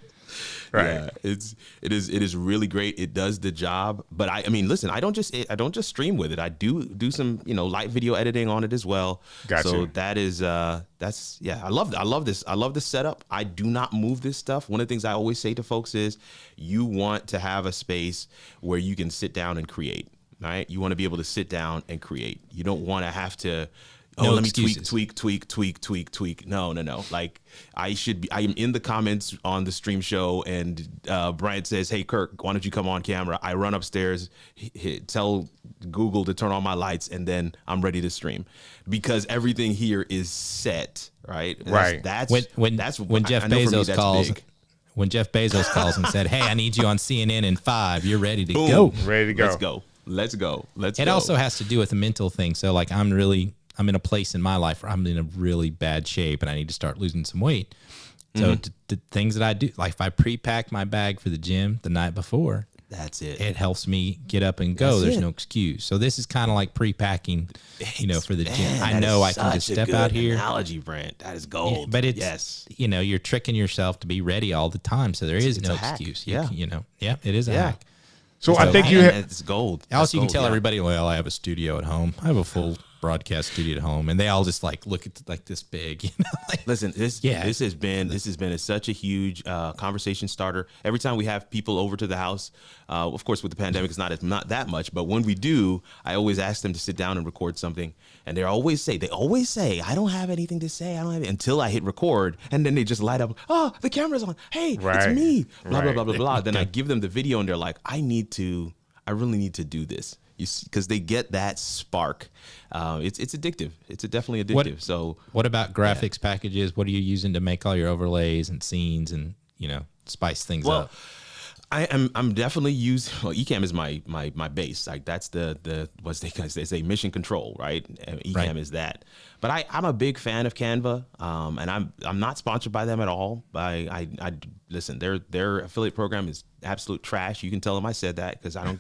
Yeah, it is really great. It does the job. But I mean, listen, I don't just stream with it. I do some light video editing on it as well. Gotcha. So that is I love this. I love this setup. I do not move this stuff. One of the things I always say to folks is you want to have a space where you can sit down and create. Right? You want to be able to sit down and create. You don't want to have to. Let me tweak. No. Like I am in the comments on the stream show, and Brant says, "Hey Kirk, why don't you come on camera?" I run upstairs, tell Google to turn on my lights, and then I'm ready to stream because everything here is set. Right. That's when Jeff Bezos calls. When Jeff Bezos calls and said, "Hey, I need you on CNN in 5," you're ready to go. Ready to go. Let's go. It also has to do with a mental thing. So like I'm in a place in my life where I'm in a really bad shape and I need to start losing some weight. So the things that I do, like if I pre-pack my bag for the gym the night before, that's it. It helps me get up and go. There's no excuse. So this is kind of like pre-packing, for the gym. I know I can just step out here. Analogy, Brant. That is gold. Yeah, but it's you're tricking yourself to be ready all the time. So there is no excuse. It is a hack. So I think it's gold. Also, you can tell everybody, well, I have a studio at home. I have a full broadcast studio at home, and they all just like look at like this big. Listen, this has been such a huge conversation starter. Every time we have people over to the house, of course, with the pandemic, it's not that much. But when we do, I always ask them to sit down and record something, and they always say, I don't have anything to say. I don't have it until I hit record, and then they just light up. Oh, the camera's on. Hey, it's me. Blah blah blah blah blah. Then I give them the video, and they're like, I really need to do this. Because they get that spark. It's addictive. It's definitely addictive. What about graphics packages? What are you using to make all your overlays and scenes and spice things up? I'm definitely using. Well, Ecamm is my base. Like that's the what's they say mission control, right? Ecamm is that. But I'm a big fan of Canva, and I'm not sponsored by them at all. I listen. Their affiliate program is absolute trash. You can tell them I said that because I don't.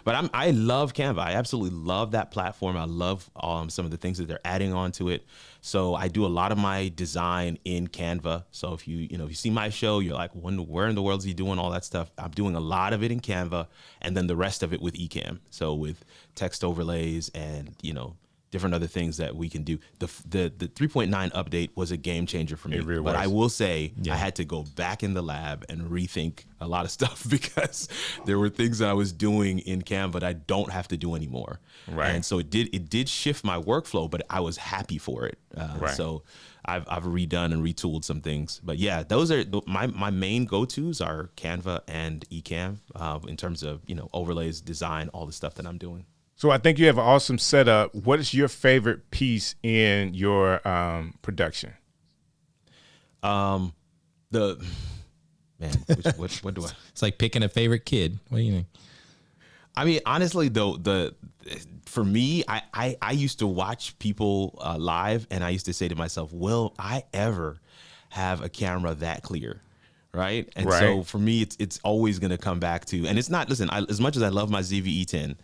but I love Canva. I absolutely love that platform. I love some of the things that they're adding on to it. So I do a lot of my design in Canva. So if you see my show, you're like, where in the world is he doing all that stuff? I'm doing a lot of it in Canva, and then the rest of it with Ecamm. So with text overlays and different other things that we can do. The 3.9 update was a game changer for me. It really but was. I will say I had to go back in the lab and rethink a lot of stuff because there were things that I was doing in Canva that I don't have to do anymore. Right. And so it did shift my workflow, but I was happy for it. Right. So I've redone and retooled some things. But yeah, those are my main go-tos are Canva and Ecamm in terms of, overlays, design, all the stuff that I'm doing. So I think you have an awesome setup. What is your favorite piece in your production? What do I? It's like picking a favorite kid. What do you think? I mean, honestly, though, for me, I used to watch people live, and I used to say to myself, "Will I ever have a camera that clear?" Right? And Right. so for me, it's always going to come back to, and it's not. Listen, as much as I love my ZV-E10,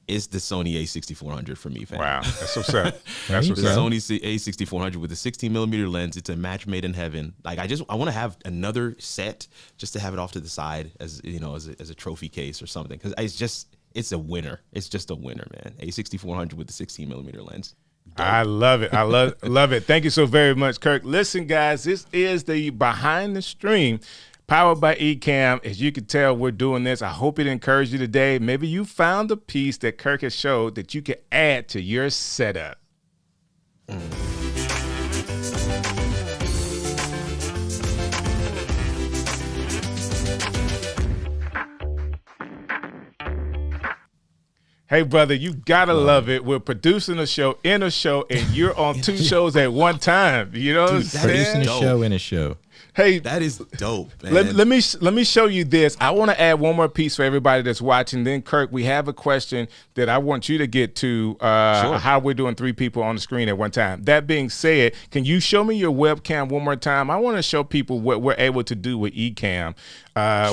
it's the Sony A6400 for me, fam. Wow, that's what's up. That's what's The up. Sony A6400 with a 16mm lens. It's a match made in heaven. Like I want to have another set just to have it off to the side as as a trophy case or something, because it's a winner. It's just a winner, man. A6400 with the 16mm lens. Dope. I love it. I love it. Thank you so very much, Kirk. Listen, guys, this is the Behind the Stream, powered by Ecamm. As you can tell, we're doing this. I hope it encouraged you today. Maybe you found a piece that Kirk has showed that you can add to your setup. Hey, brother, you gotta love it. We're producing a show in a show, and you're on two shows at one time. You know what I'm Producing saying? a dope. show in a show. Hey, That is dope, man. let me show you this. I want to add one more piece for everybody that's watching. Then, Kirk, we have a question that I want you to get to. Sure. How we're doing 3 people on the screen at one time. That being said, can you show me your webcam one more time? I want to show people what we're able to do with Ecamm.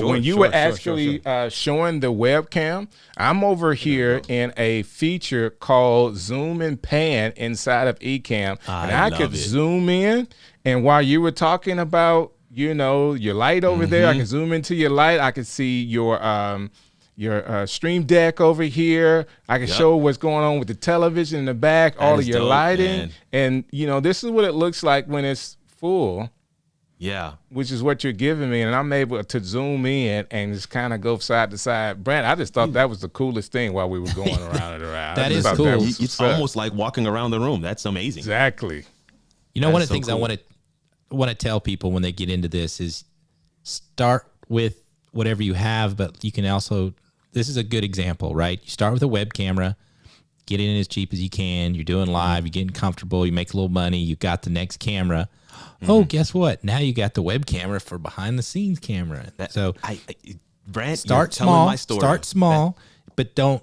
When you were actually showing the webcam, I'm over here in a feature called Zoom and Pan inside of Ecamm, and I could love it. zoom in. And while you were talking about, your light over there, I can zoom into your light. I can see your Stream Deck over here. I can show what's going on with the television in the back, all of is your dope, lighting. man. And, this is what it looks like when it's full, Yeah. which is what you're giving me. And I'm able to zoom in and just kind of go side to side. Brant, I just thought that was the coolest thing while we were going around and around. That I just is thought cool. was It's what's up. almost like walking around the room. That's amazing. Exactly. One of the so things cool. I want to tell people when they get into this is start with whatever you have, but you can also, this is a good example, right? You start with a web camera, get in as cheap as you can. You're doing live, you're getting comfortable, you make a little money, you got the next camera. Oh, guess what? Now you got the web camera for behind the scenes camera. So Brant, start you're telling small, my story. start small, but don't,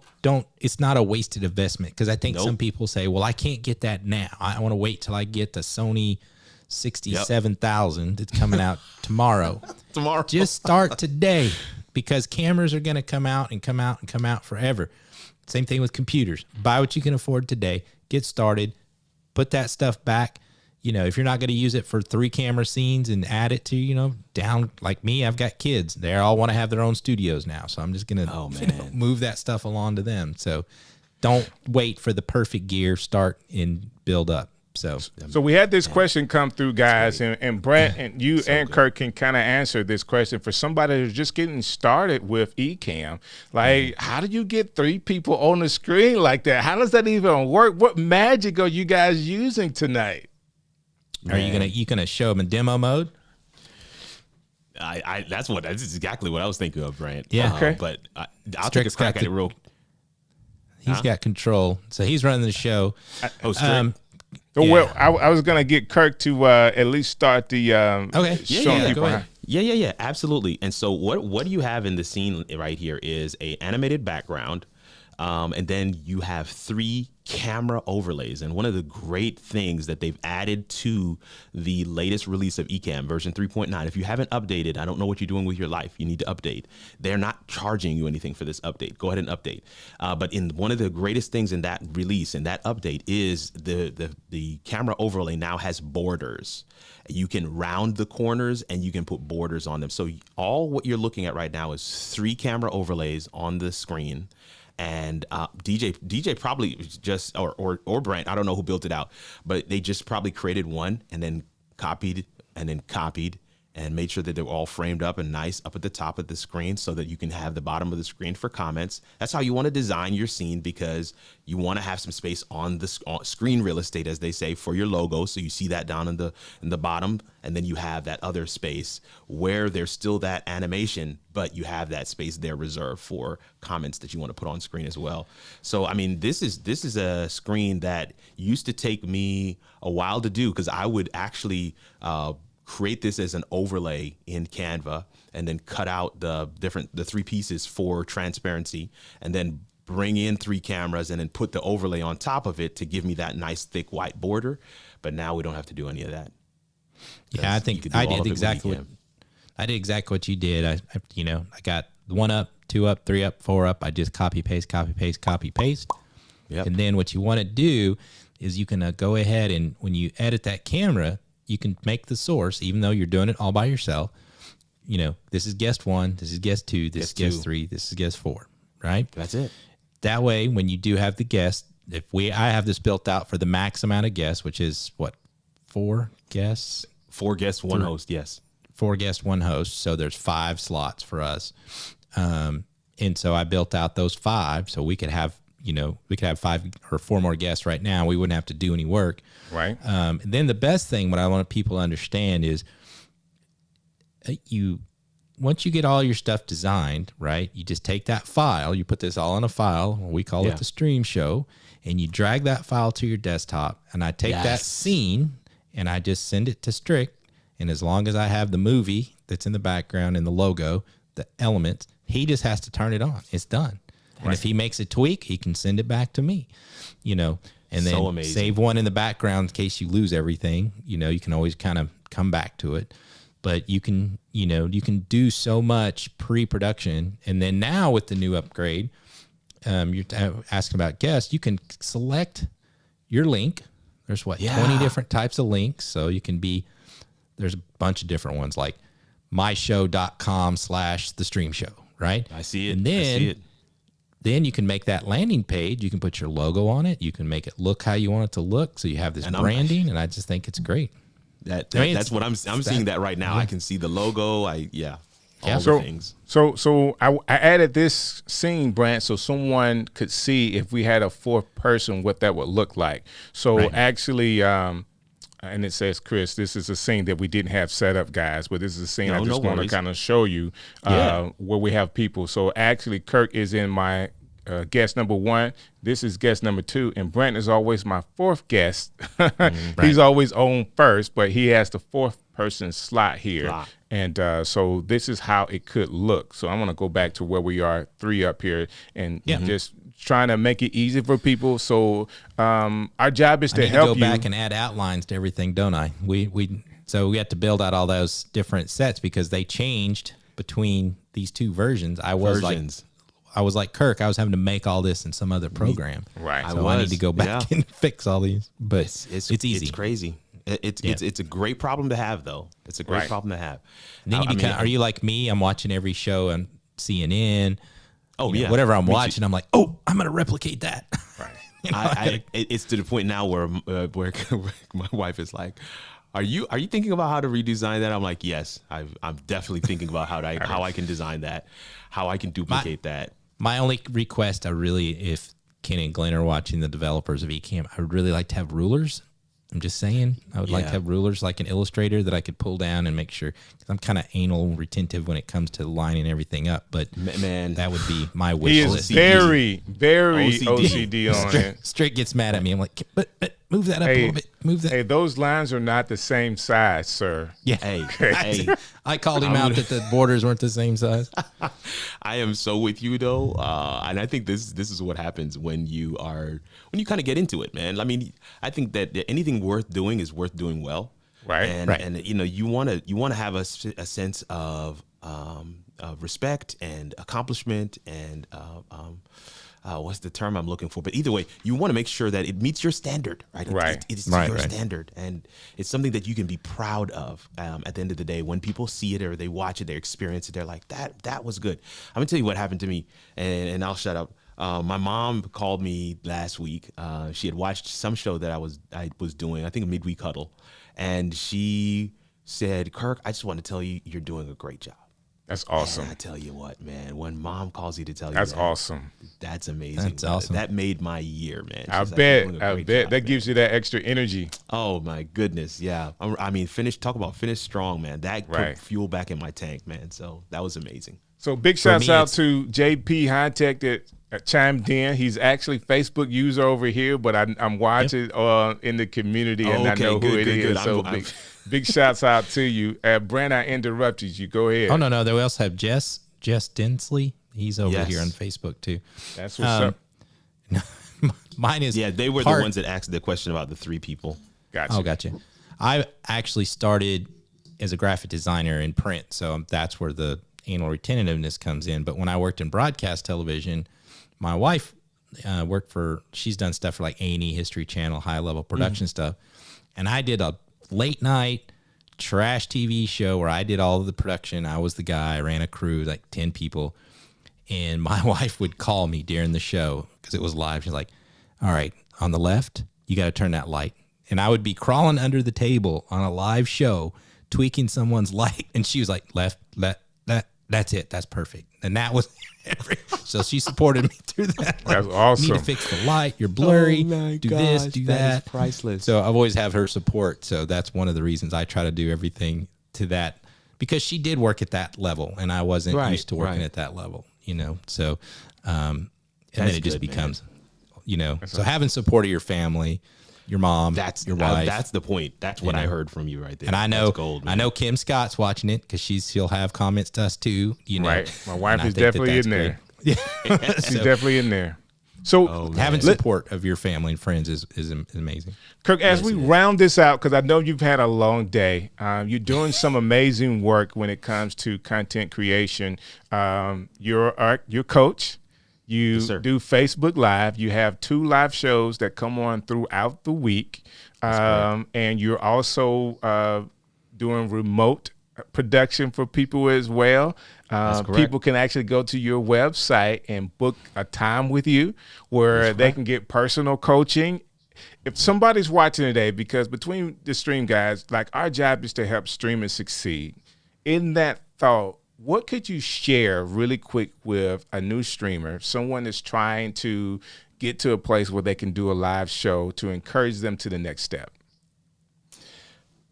it's not a wasted investment. Because I think Nope. some people say, well, I can't get that now. I want to wait till I get the Sony 67,000 that's coming out tomorrow. Just start today, because cameras are going to come out and come out and come out forever. Same thing with computers. Buy what you can afford today. Get started. Put that stuff back. If you're not going to use it for 3 camera scenes and add it to, down like me, I've got kids. They all want to have their own studios now. So I'm just going to move that stuff along to them. So don't wait for the perfect gear. Start and build up. So we had this question come through, guys, and Brant and you and Kirk can kind of answer this question for somebody who's just getting started with Ecamm. Like, how do you get 3 people on the screen like that? How does that even work? What magic are you guys using tonight? are you gonna show them in demo mode? That's exactly what I was thinking of, Brant. Yeah. Okay. But I'll Strick's take a crack got at it the- real. He's got control. So he's running the show. Oh, Strick. Well, I was going to get Kirk to at least start the Okay. showing Yeah, people go how. ahead. Yeah, absolutely. And so what you have in the scene right here is a animated background, and then you have 3 camera overlays. And one of the great things that they've added to the latest release of Ecamm version 3.9, if you haven't updated, I don't know what you're doing with your life, you need to update. They're not charging you anything for this update. Go ahead and update. But in one of the greatest things in that release and that update is the camera overlay now has borders. You can round the corners and you can put borders on them. So all what you're looking at right now is 3 camera overlays on the screen. And DJ probably just or Brant, I don't know who built it out, but they just probably created one and then copied and made sure that they were all framed up and nice up at the top of the screen so that you can have the bottom of the screen for comments. That's how you want to design your scene, because you want to have some space on the screen real estate, as they say, for your logo. So you see that down in the bottom, and then you have that other space where there's still that animation, but you have that space there reserved for comments that you want to put on screen as well. So, I mean, this is a screen that used to take me a while to do, because I would actually create this as an overlay in Canva and then cut out the 3 pieces for transparency, and then bring in 3 cameras and then put the overlay on top of it to give me that nice thick white border. But now we don't have to do any of that. Yeah, I think I did exactly what you did. I got 1 up, 2 up, 3 up, 4 up. I just copy paste. Yep. And then what you want to do is you can go ahead and when you edit that camera, you can make the source, even though you're doing it all by yourself. This is guest 1, this is guest 2, this is guest 3, this is guest 4, right? That's it. That way, when you do have the guest, I have this built out for the max amount of guests, which is what, 4 guests? 4 guests, 1 host, yes. 4 guests, 1 host. So there's 5 slots for us. And so I built out those 5 so we could have 5 or 4 more guests right now. We wouldn't have to do any work. Right. And then the best thing, what I want people to understand is once you get all your stuff designed, right, you just take that file, you put this all in a file, we call it the stream show, and you drag that file to your desktop, and I take that scene and I just send it to Strick, and as long as I have the movie that's in the background and the logo, the elements, he just has to turn it on. It's done. And if he makes a tweak, he can send it back to me, and then save one in the background in case you lose everything. You can always kind of come back to it, but you can do so much pre-production. And then now with the new upgrade, you're asking about guests, you can select your link. There's 20 different types of links. So you can there's a bunch of different ones like myshow.com/the stream show, right? I see it. And then you can make that landing page. You can put your logo on it. You can make it look how you want it to look. So you have this branding, and I just think it's great. That's what I'm seeing that right now. Yeah. I can see the logo. All the things. So I added this scene, Brant, so someone could see if we had a 4th person what that would look like. So actually, and it says, Chris, this is a scene that we didn't have set up, guys, but this is a scene I just want to kind of show you where we have people. So actually, Kirk is in my guest number 1. This is guest number 2, and Brant is always my 4th guest. He's always on first, but he has the 4th person slot here. And so this is how it could look. So I'm going to go back to where we are, 3 up here, and just trying to make it easy for people. So our job is to help you. Go back and add outlines to everything, don't I? So we have to build out all those different sets because they changed between these 2 versions. I was like Kirk. I was having to make all this in some other program. Right. So I need to go back and fix all these. But it's easy. It's crazy. It's a great problem to have, though. It's a great problem to have. And then are you like me? I'm watching every show on CNN. Whatever I'm watching, I'm like, I'm going to replicate that. Right. It's to the point now where my wife is like, Are you thinking about how to redesign that? I'm like, yes, I'm definitely thinking about how I can design that, how I can duplicate that. My only request, if Ken and Glenn are watching, the developers of Ecamm, I would really like to have rulers. I'm just saying, I would like to have rulers like an Illustrator that I could pull down and make sure, because I'm kind of anal retentive when it comes to lining everything up. But man, that would be my wish list. He is very, very OCD on it. Strick gets mad at me. I'm like, but move that up a little bit. Move that. Hey, those lines are not the same size, sir. Yeah. Hey. I called him out that the borders weren't the same size. I am so with you though, and I think this is what happens when you kind of get into it, man. I mean, I think that anything worth doing is worth doing well, right? And you want to have a sense of respect and accomplishment and what's the term I'm looking for? But either way, you want to make sure that it meets your standard, right? It's your standard, and it's something that you can be proud of. At the end of the day, when people see it or they watch it, they experience it, they're like, that was good. I'm gonna tell you what happened to me, and I'll shut up. My mom called me last week. She had watched some show that I was doing, I think a midweek huddle, and she said, "Kirk, I just want to tell you, you're doing a great job." That's awesome. And I tell you what, man, when mom calls you to tell you That's that, awesome. that's amazing. That's awesome. That made my year, man. I She's like, "You're doing a bet. I great bet job, that man." gives you that extra energy. Oh my goodness, yeah. I mean, talk about finish strong, man. That Right. put fuel back in my tank, man. So that was amazing. So big shouts me, out it's- to JP Hightech that chimed in. He's actually Facebook user over here, but I'm watching in the community, and I Okay, know who good, it good, is. good. So I'm- big shouts out to you. Brant, I interrupted you. Go ahead. Oh no, they also have Jess Dinsley. He's over Yes. here on Facebook too. That's what's up. Mine is Yeah, they were part- the ones that asked the question about the 3 people. Gotcha. Oh, gotcha. I actually started as a graphic designer in print, so that's where the anal retentiveness comes in. But when I worked in broadcast television, my wife worked for. She's done stuff for like A&E, History Channel, high level production stuff, and I did a late night trash TV show where I did all of the production. I was the guy. I ran a crew, like 10 people. And my wife would call me during the show because it was live. She's like, "All right, on the left, you got to turn that light." And I would be crawling under the table on a live show, tweaking someone's light. And she was like, "Left, that's it. That's perfect." And that was so she supported me through that. Like, That's awesome. "You need to fix the light. You're blurry. Oh my do this, gosh, do that is that." priceless. So I've always have her support. So that's one of the reasons I try to do everything to that, because she did work at that level and I wasn't Right, used to working right. at that level, So, and then That's it just good, man. becomes, so having support of your family, your mom, That's your wife. That's the point. That's what I heard from you right there. and I know, That's gold, man. I know Kim Scott's watching it because she'll have comments to us too. Right. My wife And I is think that definitely that's in there. good. She's definitely in there. So Having support of your family and friends is amazing. Kirk, as we round this out, because I know you've had a long day, you're doing some amazing work when it comes to content creation. You're coach. You sir. do Facebook Live. You have 2 live shows that come on throughout the week. And you're also doing remote production for people as well. correct. People can actually go to your website and book a time with you where they can get personal coaching. If somebody's watching today, because between the stream guys, like our job is to help streamers succeed. In that thought, what could you share really quick with a new streamer, someone that's trying to get to a place where they can do a live show to encourage them to the next step?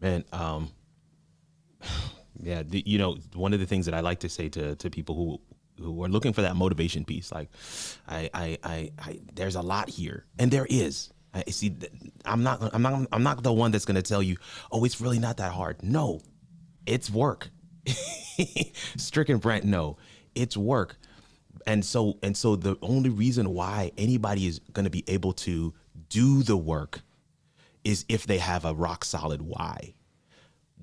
Man, yeah, one of the things that I like to say to people who are looking for that motivation piece, like, I there's a lot here, and there is. I see. I'm not the one that's going to tell you, "Oh, it's really not that hard." No, it's work. Strick and Brant, no, it's work. And so the only reason why anybody is going to be able to do the work is if they have a rock solid why.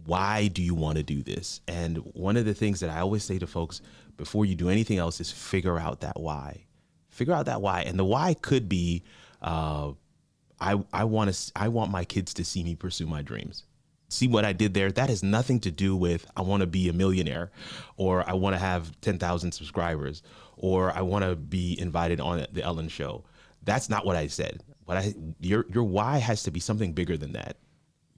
Why do you want to do this? And one of the things that I always say to folks before you do anything else is figure out that why. Figure out that why. And the why could be, I want my kids to see me pursue my dreams. See what I did there? That has nothing to do with I want to be a millionaire, or I want to have 10,000 subscribers, or I want to be invited on the Ellen show. That's not what I said. Your why has to be something bigger than that.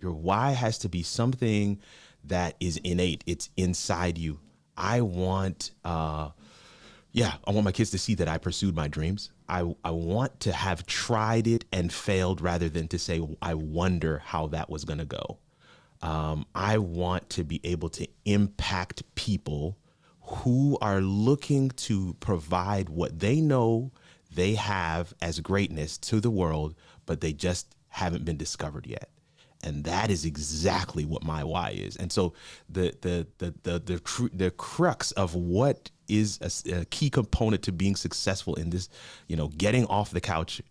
Your why has to be something that is innate. It's inside you. I want my kids to see that I pursued my dreams. I want to have tried it and failed rather than to say, I wonder how that was going to go. I want to be able to impact people who are looking to provide what they know they have as greatness to the world, but they just haven't been discovered yet. And that is exactly what my why is. And so the crux of what is a key component to being successful in this, getting off the couch,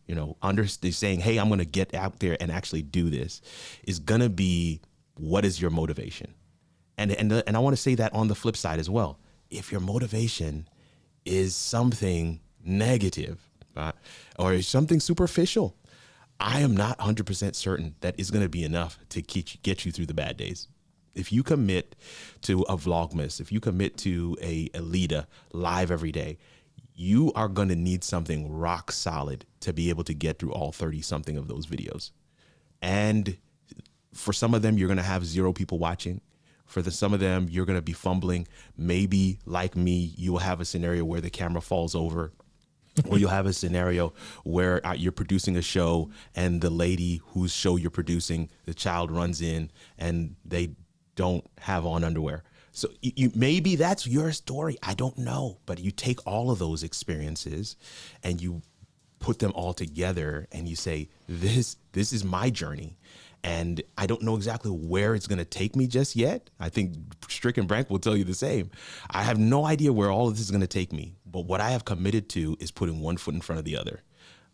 saying, hey, I'm going to get out there and actually do this, is going to be, what is your motivation? And I want to say that on the flip side as well. If your motivation is something negative or something superficial, I am not 100% certain that is going to be enough to get you through the bad days. If you commit to a Vlogmas, if you commit to a Alita live every day, you are going to need something rock solid to be able to get through all 30 something of those videos. And for some of them, you're going to have 0 people watching. For some of them, you're going to be fumbling. Maybe like me, you will have a scenario where the camera falls over, or you'll have a scenario where you're producing a show and the lady whose show you're producing, the child runs in and they don't have on underwear. So maybe that's your story. I don't know. But you take all of those experiences and you put them all together and you say, this is my journey. And I don't know exactly where it's going to take me just yet. I think Strick and Brant will tell you the same. I have no idea where all of this is going to take me. But what I have committed to is putting one foot in front of the other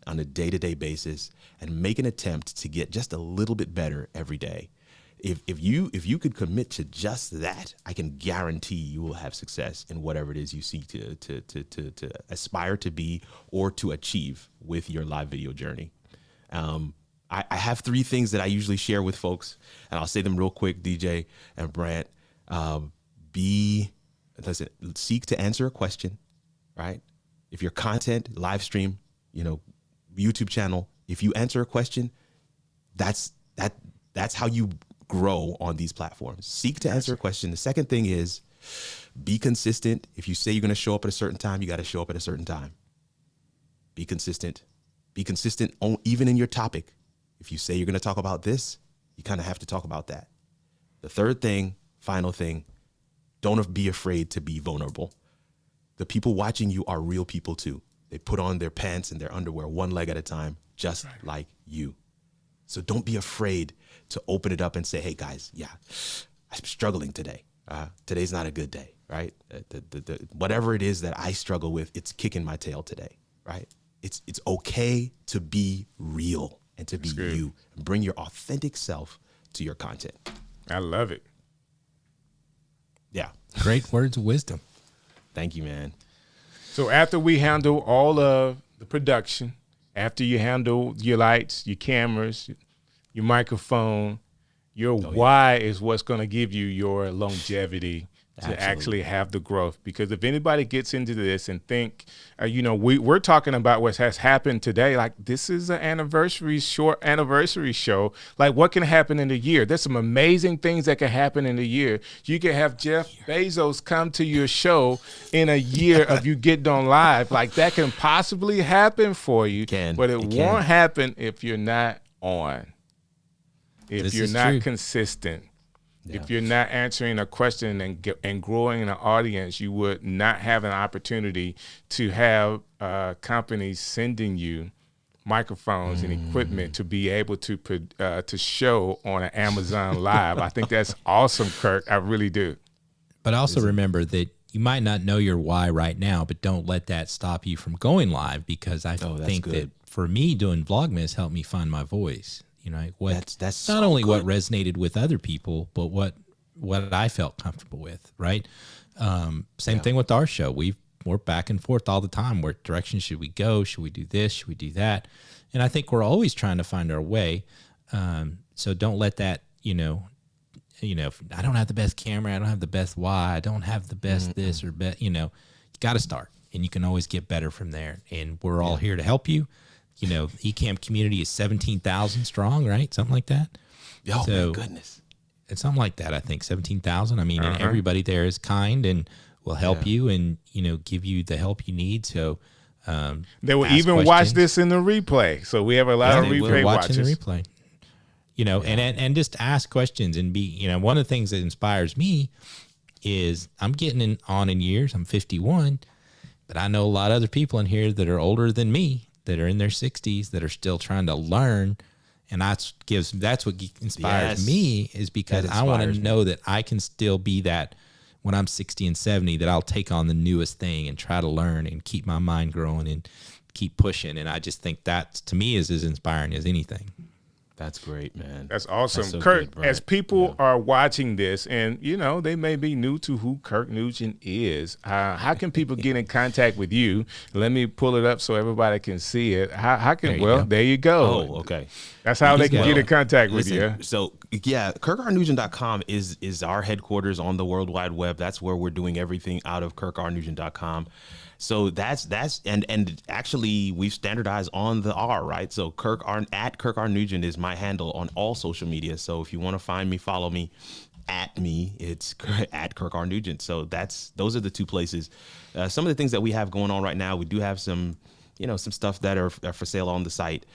on a day-to-day basis and make an attempt to get just a little bit better every day. If you could commit to just that, I can guarantee you will have success in whatever it is you seek to aspire to be or to achieve with your live video journey. I have 3 things that I usually share with folks, and I'll say them real quick, DJ and Brant. Seek to answer a question, right? If your content, live stream, YouTube channel, if you answer a question, that's how you grow on these platforms. Seek to answer a question. The second thing is be consistent. If you say you're going to show up at a certain time, you got to show up at a certain time. Be consistent. Be consistent even in your topic. If you say you're going to talk about this, you kind of have to talk about that. The third thing, final thing, don't be afraid to be vulnerable. The people watching you are real people too. They put on their pants and their underwear one leg at a time, just like you. So don't be afraid to open it up and say, hey guys, yeah, I'm struggling today. Today's not a good day, right? Whatever it is that I struggle with, it's kicking my tail today, right? It's okay to be real and to be you. Bring your authentic self to your content. I love it. Yeah. Great words of wisdom. Thank you, man. So after we handle all of the production, after you handle your lights, your cameras, your microphone, your why is what's going to give you your longevity to actually have the growth. Because if anybody gets into this and think, we're talking about what has happened today, like this is an short anniversary show. Like what can happen in a year? There's some amazing things that can happen in a year. You can have Jeff Bezos come to your show in a year of you getting on live. Like that can possibly happen for you, but it won't happen if you're not on. If you're not consistent. Yeah. If you're not answering a question and growing an audience, you would not have an opportunity to have companies sending you microphones and equipment to be able to show on an Amazon Live. I think that's awesome, Kirk. I really do. But also remember that you might not know your why right now, but don't let that stop you from going live, because I think that for me, doing Vlogmas helped me find my voice. That's not only what resonated with other people, but what I felt comfortable with, right? Same thing with our show. We're back and forth all the time. What direction should we go? Should we do this? Should we do that? And I think we're always trying to find our way. So don't let that, I don't have the best camera. I don't have the best why. I don't have the best this or you got to start, and you can always get better from there. And we're all here to help you. Ecamm community is 17,000 strong, right? Something like that. Oh, so, my goodness. It's something like that, I think, 17,000. I mean, and everybody there is kind and will help you and, give you the help you need. So they will even watch this in the replay. So we have a lot of replay watchers. The replay. And just ask questions and be, one of the things that inspires me is I'm getting on in years. I'm 51, but I know a lot of other people in here that are older than me, that are in their 60s, that are still trying to learn. And that's what inspires me, is because I want to know that I can still be that when I'm 60 and 70, that I'll take on the newest thing and try to learn and keep my mind growing and keep pushing. And I just think that, to me, is as inspiring as anything. That's great, man. That's awesome. That's so Kirk, good, as people are watching this and, they may be new to who Kirk Nugent is, how can people get in contact with you? Let me pull it up so everybody can see it. There you go. Oh, okay. That's how they can get in contact with you. So, KirkRNugent.com is our headquarters on the World Wide Web. That's where we're doing everything out of KirkRNugent.com. So that's and actually we've standardized on the R, right? So Kirk R Nugent is my handle on all social media. So if you want to find me, follow me. It's at Kirk R Nugent. So those are the two places. Some of the things that we have going on right now, we do have some stuff that are for sale on the site,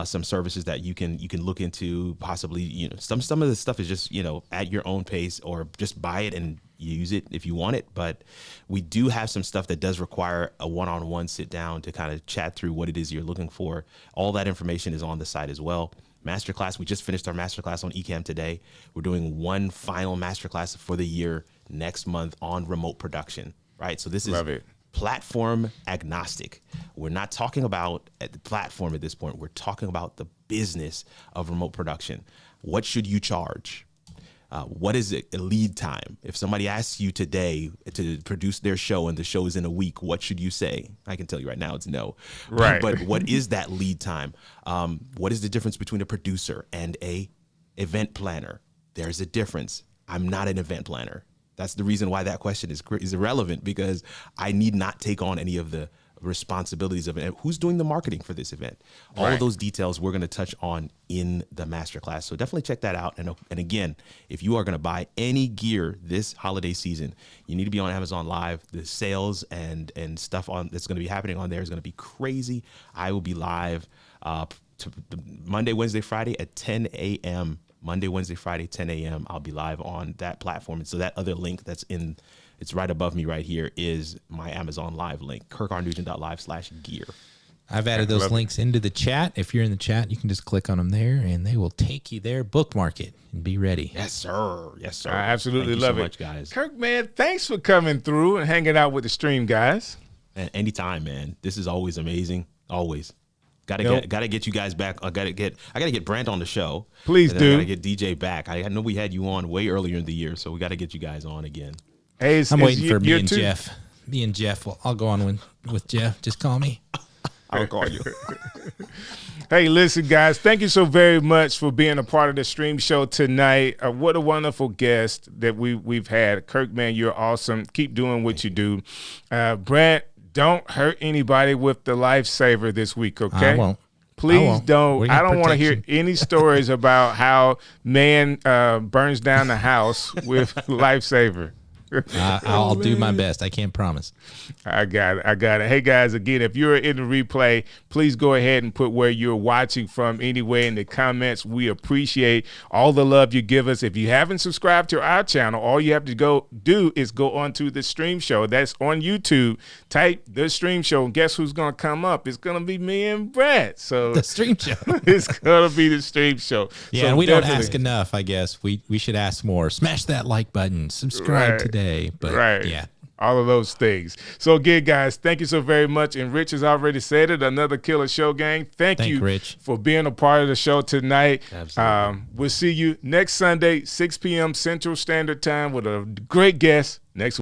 some services that you can look into, possibly, some of the stuff is just, at your own pace, or just buy it and use it if you want it. But we do have some stuff that does require a one-on-one sit down to kind of chat through what it is you're looking for. All that information is on the site as well. Masterclass, we just finished our masterclass on Ecamm Today. We're doing one final masterclass for the year next month on remote production, right? So this is platform agnostic. We're not talking about the platform at this point. We're talking about the business of remote production. What should you charge? What is a lead time? If somebody asks you today to produce their show and the show is in a week, what should you say? I can tell you right now it's no. Right. But what is that lead time? What is the difference between a producer and a event planner? There's a difference. I'm not an event planner. That's the reason why that question is irrelevant, because I need not take on any of the responsibilities of it. Who's doing the marketing for this event? All of those details we're going to touch on in the masterclass. So definitely check that out. And again, if you are going to buy any gear this holiday season, you need to be on Amazon Live. The sales and stuff that's going to be happening on there is going to be crazy. I will be live Monday, Wednesday, Friday at 10 a.m. Monday, Wednesday, Friday, 10 a.m. I'll be live on that platform. And so that other link it's right above me right here is my Amazon Live link, kirkrnugent.live/gear. I've added those links into the chat. If you're in the chat, you can just click on them there and they will take you there. Bookmark it and be ready. Yes, sir. Yes, sir. I absolutely Thank love you so it. much, guys. Kirk, man, thanks for coming through and hanging out with the stream guys. And anytime, man. This is always amazing. Always. Gotta get you guys back. I gotta get Brant on the show. Please and then do. I gotta get DJ back. I know we had you on way earlier in the year, so we gotta get you guys on again. Hey, I'm waiting for me and Jeff. Me and Jeff. Well, I'll go on with Jeff. Just call me. I'll call you. Hey, listen, guys, thank you so very much for being a part of the stream show tonight. What a wonderful guest that we've had. Kirk, man, you're awesome. Keep doing what you do. Brant, don't hurt anybody with the lifesaver this week, okay? I won't. Please don't. I don't want to hear any stories about how man burns down the house with lifesaver. I'll do my best. I can't promise. I got it. Hey, guys, again, if you're in the replay, please go ahead and put where you're watching from anyway in the comments. We appreciate all the love you give us. If you haven't subscribed to our channel, all you have to go do is go onto the stream show. That's on YouTube. Type the stream show, and guess who's going to come up? It's going to be me and Brant. So the stream show. It's going to be the stream show. Yeah, so and we don't ask enough, I guess. We should ask more. Smash that like button. Subscribe today. But yeah. All of those things. So again, guys, thank you so very much. And Rich has already said it, another killer show, gang. Thank you, Rich, for being a part of the show tonight. Absolutely. We'll see you next Sunday, 6 p.m. Central Standard Time with a great guest next week.